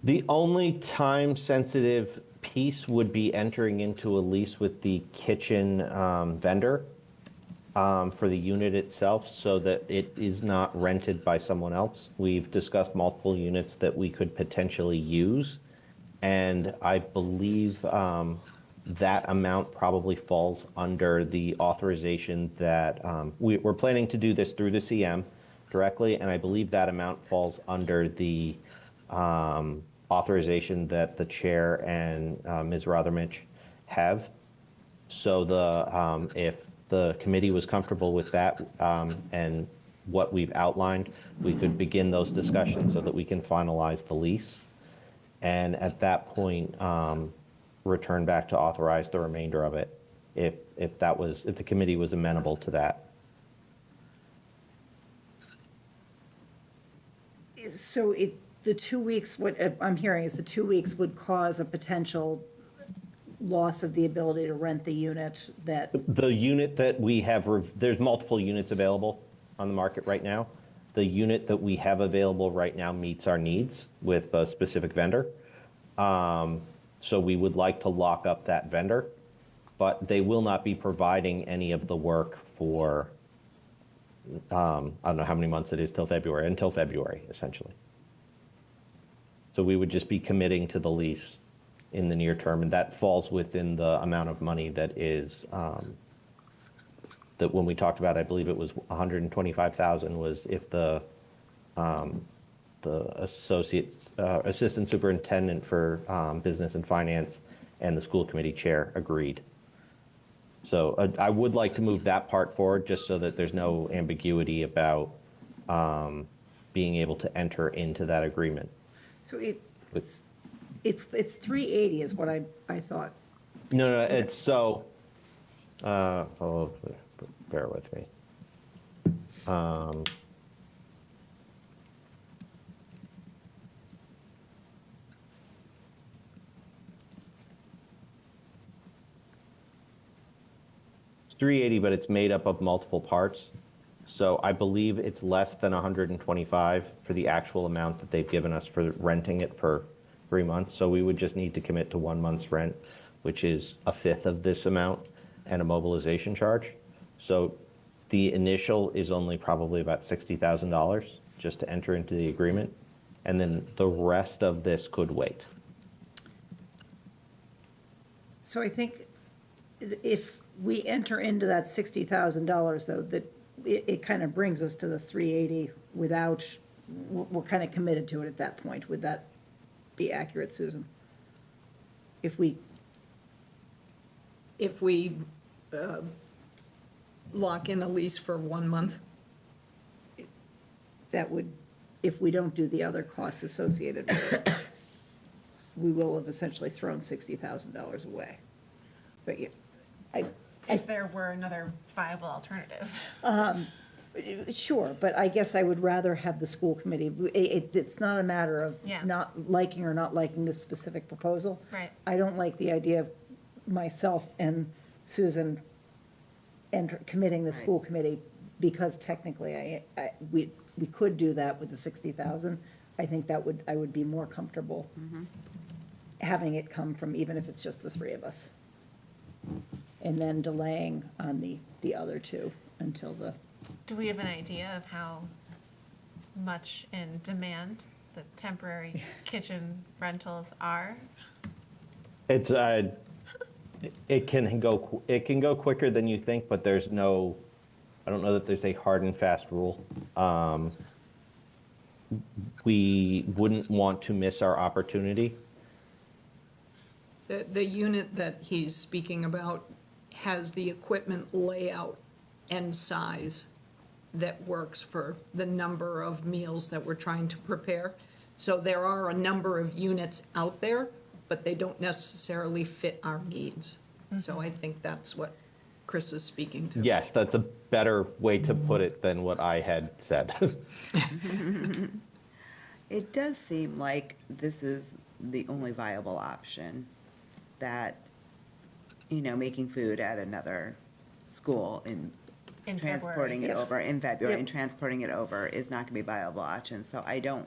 The only time-sensitive piece would be entering into a lease with the kitchen vendor for the unit itself, so that it is not rented by someone else. We've discussed multiple units that we could potentially use, and I believe that amount probably falls under the authorization that, we're planning to do this through the CM directly, and I believe that amount falls under the authorization that the chair and Ms. Rothermich have. So if the committee was comfortable with that and what we've outlined, we could begin those discussions so that we can finalize the lease. And at that point, return back to authorize the remainder of it, if the committee was amenable to that. So the 2 weeks, what I'm hearing is the 2 weeks would cause a potential loss of the ability to rent the unit that, The unit that we have, there's multiple units available on the market right now. The unit that we have available right now meets our needs with a specific vendor. So we would like to lock up that vendor, but they will not be providing any of the work for, I don't know how many months it is until February, essentially. So we would just be committing to the lease in the near term, and that falls within the amount of money that is, that when we talked about, I believe it was 125,000 was if the assistant superintendent for business and finance and the school committee chair agreed. So I would like to move that part forward, just so that there's no ambiguity about being able to enter into that agreement. so it's 380 is what I thought. No, it's so, oh, bear with me. 380, but it's made up of multiple parts. So I believe it's less than 125 for the actual amount that they've given us for renting it for 3 months. So we would just need to commit to 1 month's rent, which is a fifth of this amount, and a mobilization charge. So the initial is only probably about $60,000 just to enter into the agreement. And then the rest of this could wait. So I think if we enter into that $60,000, though, that it kind of brings us to the 380 without, we're kind of committed to it at that point. Would that be accurate, Susan? If we, Lock in a lease for 1 month. that would, if we don't do the other costs associated with it, we will have essentially thrown $60,000 away. But yeah, If there were another viable alternative. sure, but I guess I would rather have the school committee, it's not a matter of Yeah. not liking or not liking this specific proposal. Right. I don't like the idea of myself and Susan committing the school committee, because technically we could do that with the 60,000. I think I would be more comfortable having it come from, even if it's just the three of us. And then delaying on the other two until the, Do we have an idea of how much in demand the temporary kitchen rentals are? It's, it can go quicker than you think, but there's no, I don't know that there's a hard and fast rule. We wouldn't want to miss our opportunity. The unit that he's speaking about has the equipment layout and size that works for the number of meals that we're trying to prepare. So there are a number of units out there, but they don't necessarily fit our needs. So I think that's what Chris is speaking to. Yes, that's a better way to put it than what I had said. It does seem like this is the only viable option, that, making food at another school and In transporting February. it over in February Yep. and transporting it over is not gonna be a viable option. So I don't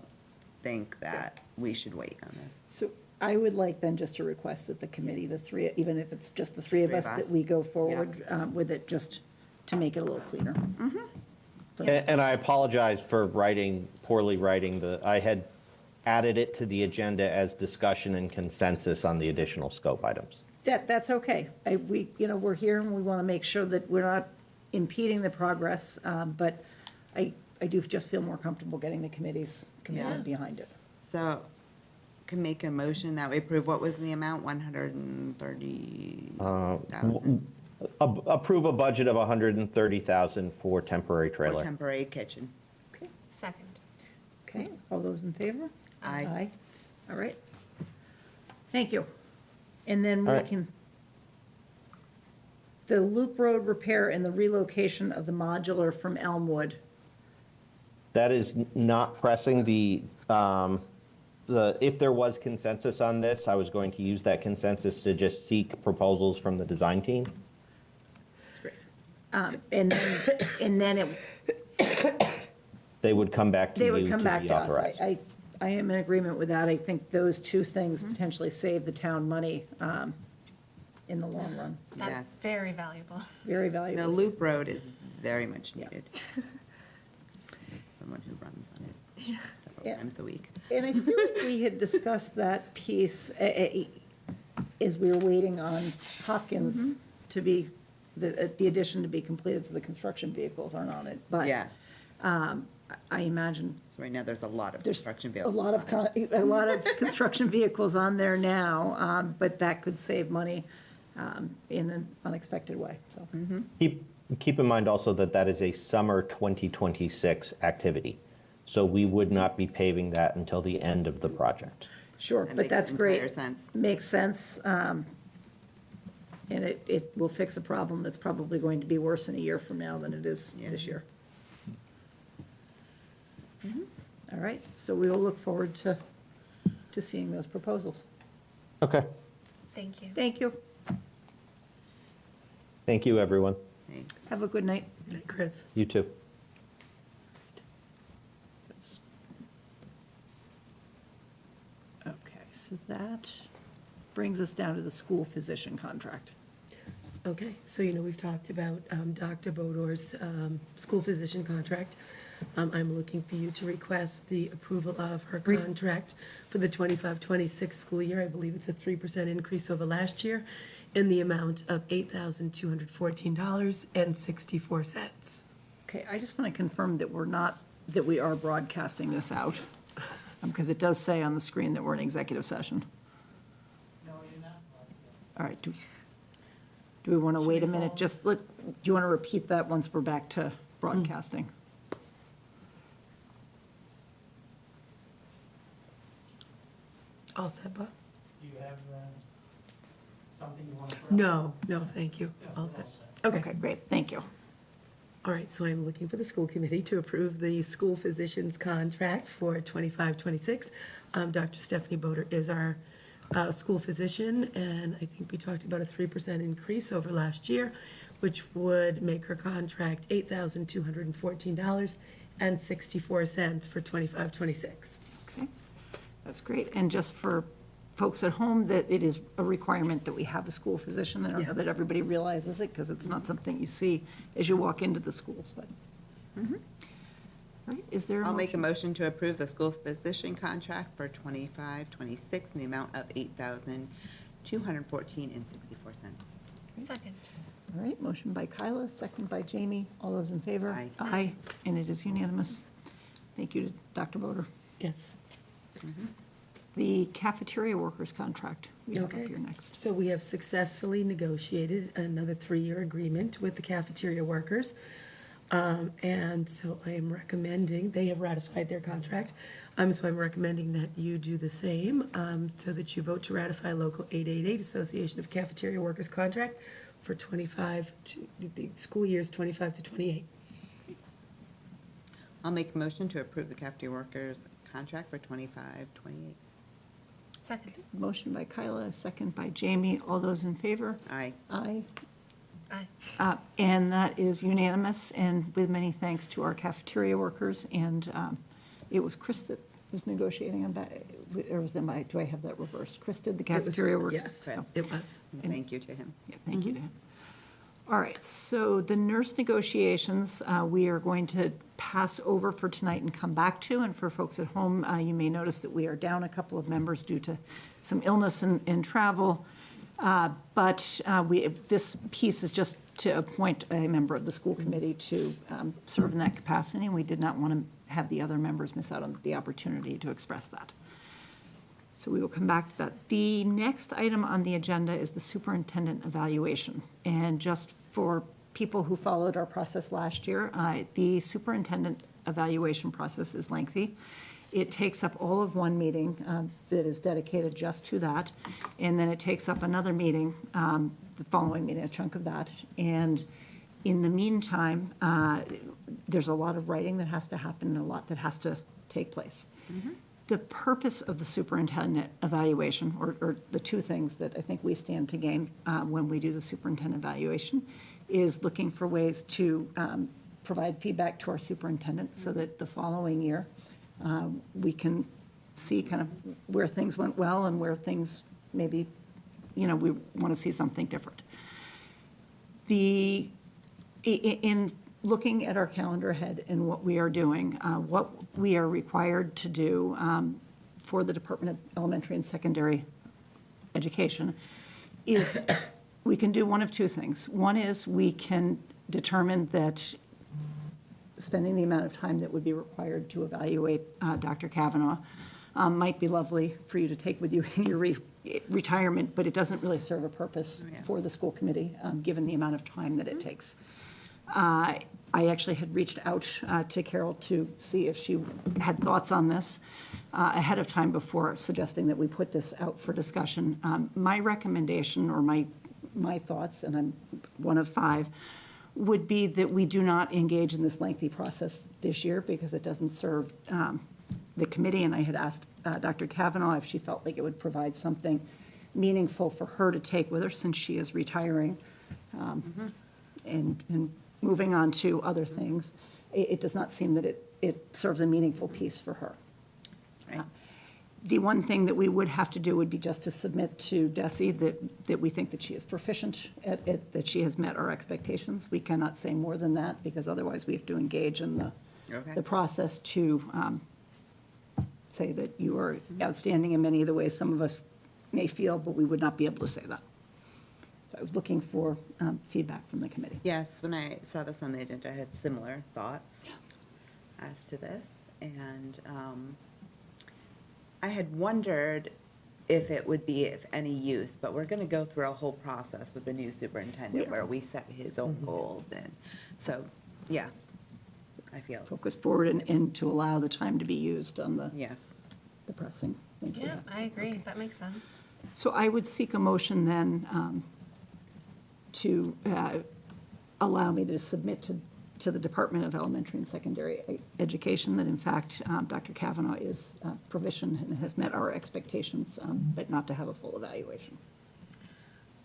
think that we should wait on this. so I would like then just to request that the committee, the three, even if it's just the three of Three us, of that us. we go forward with it, just to make it a little cleaner. And I apologize for poorly writing I had added it to the agenda as discussion and consensus on the additional scope items. That's okay. We're here and we want to make sure that we're not impeding the progress, but I do just feel more comfortable getting the committee's commitment Yeah. behind it. So can make a motion that we approve, what was the amount, 130,000 Approve a budget of $130,000 for temporary for trailer. temporary kitchen. Okay, Second. okay, all those in favor? Aye. All right. Thank you. And then All we right. can, the Loop Road repair and the relocation of the modular from Elmwood. That is not pressing if there was consensus on this, I was going to use that consensus to just seek proposals from the design team. That's great. And then They would come back to they you would to come back be to us. authorized. I am in agreement with that. I think those two things potentially save the town money in the long run. That's Yes. very valuable. Very The valuable. loop road is very much Yeah. needed. Someone who runs on it Yeah. several times a week. And I feel like we had discussed that piece as we were waiting on Hopkins to be, the addition to be completed, so the construction vehicles aren't on it. But Yes. I imagine So right now, there's a lot of there's construction a vehicles. lot of, a lot of construction vehicles on there now, but that could save money in an unexpected way, so. Keep in mind also that that is a summer 2026 activity. So we would not be paving that until the end of the project. Sure, That but makes that's entire great. sense. Makes sense. And it will fix a problem that's probably going to be worse in a year from now than it is Yeah. this year. All right, so we will look forward to seeing those proposals. Okay. Thank you. Thank you. Thank you, everyone. Thanks. Have a good night. Good night, Chris. You too. Okay, so that brings us down to the school physician contract. Okay, so we've talked about Dr. Bodor's school physician contract. I'm looking for you to request the approval of her contract for the 25-26 school year. I believe it's a 3% increase over last year in the amount of $8,214.64. Okay, I just want to confirm that that we are broadcasting this out, because it does say on the screen that we're in executive session. No, you're not. All right, do we want to wait a minute? Do you want to repeat that once we're back to broadcasting? All set, Bob? Do you have something you want to? No, thank you. All set. Okay. Okay, great, thank you. All right, so I'm looking for the school committee to approve the school physician's contract for 25-26. Dr. Stephanie Boder is our school physician, and I think we talked about a 3% increase over last year, which would make her contract $8,214.64 for 25-26. Okay, that's great. And just for folks at home, that it is a requirement that we have a school physician. I don't know that Yes. everybody realizes it, because it's not something you see as you walk into the schools, but. All right, is there a I'll make a motion? motion to approve the school physician contract for 25-26 in the amount of $8,214.64. Second. All right, motion by Kyla, second by Jamie. All those in favor? Aye. Aye, and it is unanimous. Thank you to Dr. Boder. Yes. The cafeteria workers contract, we have up Okay, here next. so we have successfully negotiated another 3-year agreement with the cafeteria workers. And so I am recommending, they have ratified their contract, so I'm recommending that you do the same, so that you vote to ratify Local 888 Association of Cafeteria Workers contract for the school years 25-28. I'll make a motion to approve the cafeteria workers contract for 25-28. Second. Motion by Kyla, second by Jamie. All those in favor? Aye. Aye. Aye. And that is unanimous, and with many thanks to our cafeteria workers. And it was Chris that was negotiating on that, or was it do I have that reversed? Chris did the cafeteria workers? Yes, Chris. it was. And thank you to him. Yeah, thank you to him. All right, so the nurse negotiations, we are going to pass over for tonight and come back to. And for folks at home, you may notice that we are down a couple of members due to some illness and travel. But this piece is just to appoint a member of the school committee to serve in that capacity. And we did not want to have the other members miss out on the opportunity to express that. So we will come back to that. The next item on the agenda is the superintendent evaluation. And just for people who followed our process last year, the superintendent evaluation process is lengthy. It takes up all of one meeting that is dedicated just to that. And then it takes up another meeting, the following meeting, a chunk of that. And in the meantime, there's a lot of writing that has to happen and a lot that has to take place. The purpose of the superintendent evaluation, or the two things that I think we stand to gain when we do the superintendent evaluation, is looking for ways to provide feedback to our superintendent so that the following year, we can see kind of where things went well and where things maybe, we want to see something different. In looking at our calendar ahead and what we are doing, what we are required to do for the Department of Elementary and Secondary Education is we can do one of two things. One is we can determine that spending the amount of time that would be required to evaluate Dr. Kavanaugh might be lovely for you to take with you in your retirement, but it doesn't really serve a purpose for the school committee, given the amount of time that it takes. I actually had reached out to Carol to see if she had thoughts on this ahead of time before suggesting that we put this out for discussion. My recommendation, or my thoughts, and I'm one of 5, would be that we do not engage in this lengthy process this year because it doesn't serve the committee. And I had asked Dr. Kavanaugh if she felt like it would provide something meaningful for her to take with her since she is retiring. and moving on to other things, it does not seem that it serves a meaningful piece for her. Right. The one thing that we would have to do would be just to submit to DESI that we think that she is proficient at it, that she has met our expectations. We cannot say more than that, because otherwise we have to engage in Okay. the process to say that you are outstanding in many of the ways some of us may feel, but we would not be able to say that. So I was looking for feedback from the committee. Yes, when I saw this on the agenda, I had similar thoughts as to this. And I had wondered if it would be of any use, but we're going to go through a whole process with the new superintendent Yeah. where we set his own goals. And so, yes, I feel, Focus forward and to allow the time to be used on yes. the pressing things we Yeah, have. I agree. That makes sense. So I would seek a motion then to allow me to submit to the Department of Elementary and Secondary Education that in fact Dr. Kavanaugh is proficient and has met our expectations, but not to have a full evaluation.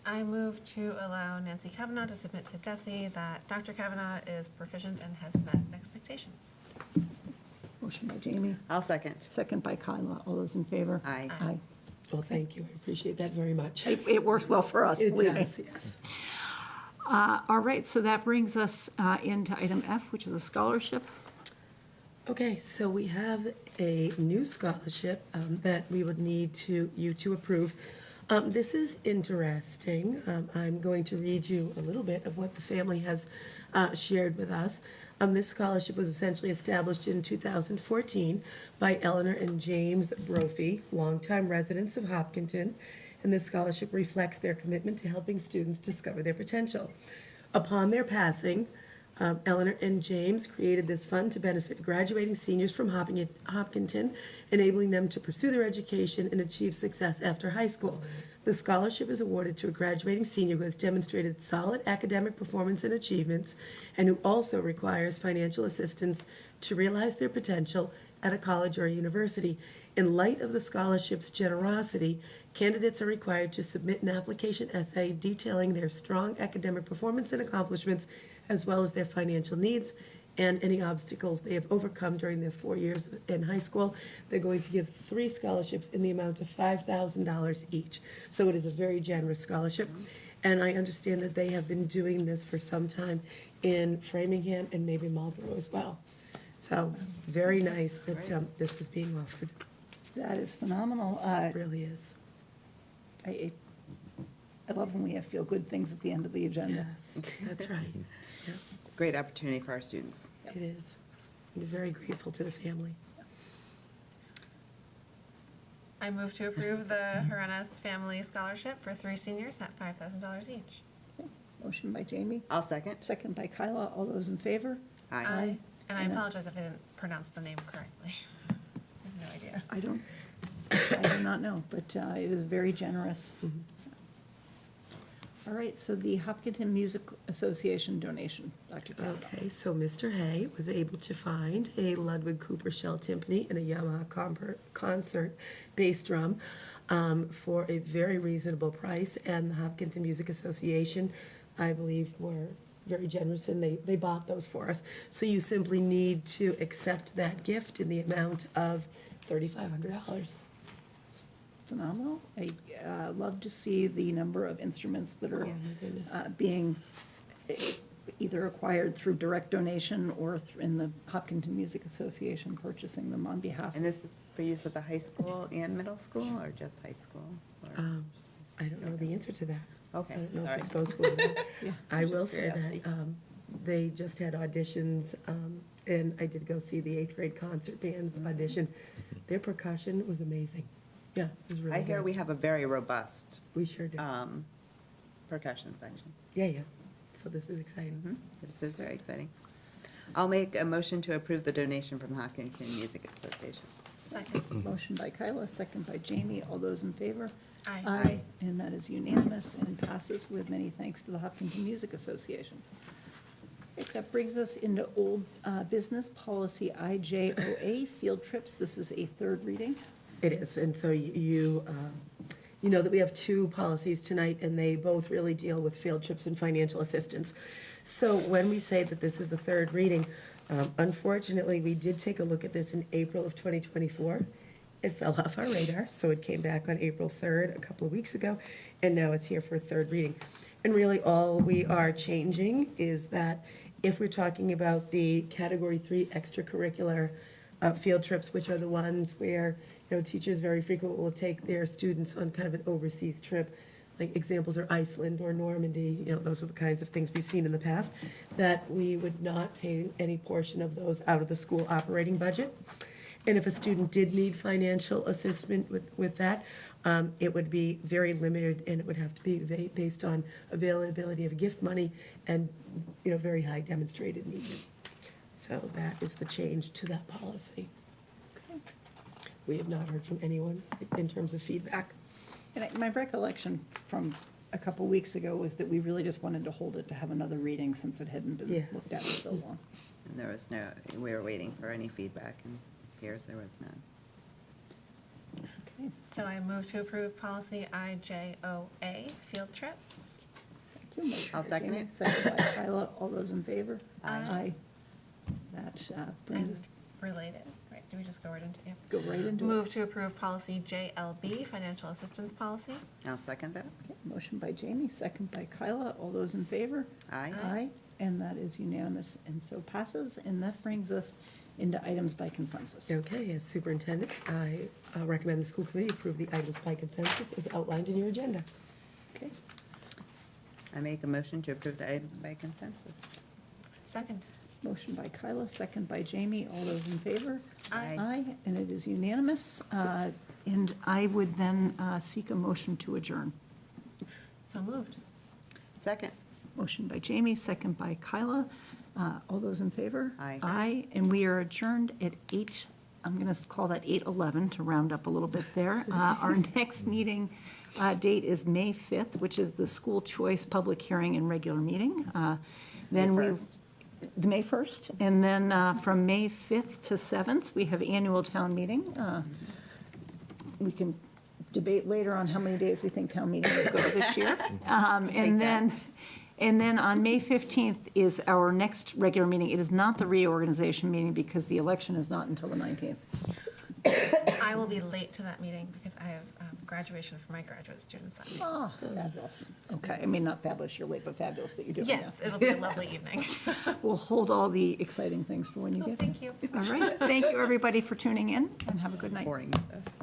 I move to allow Nancy Kavanaugh to submit to DESI that Dr. Kavanaugh is proficient and has met expectations. Motion by Jamie, I'll second. second by Kyla. All those in favor? Aye. Aye. Well, thank you. I appreciate that very much. It works well for us, It believe me. does, yes. All right, so that brings us into item F, which is a scholarship. Okay, so we have a new scholarship that we would need you to approve. This is interesting. I'm going to read you a little bit of what the family has shared with us. This scholarship was essentially established in 2014 by Eleanor and James Brophy, longtime residents of Hopkinton, and this scholarship reflects their commitment to helping students discover their potential. Upon their passing, Eleanor and James created this fund to benefit graduating seniors from Hopkinton, enabling them to pursue their education and achieve success after high school. The scholarship is awarded to a graduating senior who has demonstrated solid academic performance and achievements, and who also requires financial assistance to realize their potential at a college or a university. In light of the scholarship's generosity, candidates are required to submit an application essay detailing their strong academic performance and accomplishments, as well as their financial needs and any obstacles they have overcome during their 4 years in high school. They're going to give 3 scholarships in the amount of $5,000 each. So it is a very generous scholarship. And I understand that they have been doing this for some time in Framingham and maybe Marlborough as well. So very nice that this is being offered. That is phenomenal. It really is. I love when we have feel-good things at the end of the agenda. Yes, that's right. Yeah, Great opportunity for our students. it is. I'm very grateful to the family. I move to approve the Haranas Family Scholarship for 3 seniors at $5,000 each. Motion by Jamie, I'll second. second by Kyla. All those in favor? Aye. And I apologize if I didn't pronounce the name correctly. I have no idea. I do not know, but it is very generous. All right, so the Hopkinton Music Association donation, Dr. Kavanaugh. Okay, so Mr. Hay was able to find a Ludwig Cooper shell timpani and a Yamaha concert bass drum for a very reasonable price, and the Hopkinton Music Association, I believe, were very generous, and they bought those for us. So you simply need to accept that gift in the amount of $3,500. Phenomenal. I love to see the number of instruments that are Oh, my goodness. being either acquired through direct donation or in the Hopkinton Music Association purchasing them on behalf. And this is for use at the high school and middle school, or just high school? Or- I don't know the answer to that. Okay, I don't know all if right. it's both schools. Yeah. I will say Curiosity. that they just had auditions, and I did go see the 8th grade concert band's audition. Their percussion was amazing. Yeah, it was really I good. hear we have a very robust We sure do. percussion section. Yeah. So this is exciting. This is very exciting. I'll make a motion to approve the donation from the Hopkinton Music Association. Second. Motion by Kyla, second by Jamie. All those in favor? Aye. Aye, and that is unanimous and passes with many thanks to the Hopkinton Music Association. Okay, that brings us into old business policy IJOA, field trips. This is a third reading. It is, and so you know that we have 2 policies tonight, and they both really deal with field trips and financial assistance. So when we say that this is a third reading, unfortunately, we did take a look at this in April of 2024. It fell off our radar, so it came back on April 3rd, a couple of weeks ago, and now it's here for a third reading. And really, all we are changing is that if we're talking about the Category 3 extracurricular field trips, which are the ones where, teachers very frequently will take their students on kind of an overseas trip, like examples are Iceland or Normandy, those are the kinds of things we've seen in the past, that we would not pay any portion of those out of the school operating budget. And if a student did need financial assistance with that, it would be very limited, and it would have to be based on availability of gift money and, very high demonstrated need. So that is the change to that policy. We have not heard from anyone in terms of feedback. And my recollection from a couple weeks ago was that we really just wanted to hold it to have another reading since it hadn't been Yes. looked at for so long. And there was no, we were waiting for any feedback, and it appears there was none. Okay, So I move to approve policy IJOA, field trips. thank you. Motion I'll by second Jamie, it. Second by Kyla. All those in favor? Aye. That brings us, Related, right, do we just go right into, yeah. go right into it. Move to approve policy JLB, financial assistance policy. I'll second that. Okay, motion by Jamie, second by Kyla. All those in favor? Aye. Aye, and that is unanimous and so passes. And that brings us into items by consensus. Okay, as superintendent, I recommend the school committee approve the items by consensus as outlined in your agenda. Okay, I make a motion to approve the items by consensus. Second. motion by Kyla, second by Jamie. All those in favor? Aye. Aye, and it is unanimous. And I would then seek a motion to adjourn. So moved. Second. Motion by Jamie, second by Kyla. All those in favor? Aye. Aye, and we are adjourned at 8, I'm going to call that 8:11 to round up a little bit there. Our next meeting date is May 5th, which is the school choice public hearing and regular meeting. Then we, the May 1st, and then from May 5th to 7th, we have annual town meeting. We can debate later on how many days we think town meeting will go this year. And then on May 15th is our next regular meeting. It is not the reorganization meeting because the election is not until the 19th. I will be late to that meeting because I have graduation for my graduate students that day. Oh, fabulous. Okay, I mean, not fabulous, you're late, but fabulous that you're doing that. Yes, it'll be a lovely evening. We'll hold all the exciting things for when you Well, get there. thank you. All right, thank you, everybody, for tuning in, and have a good night. Boring stuff.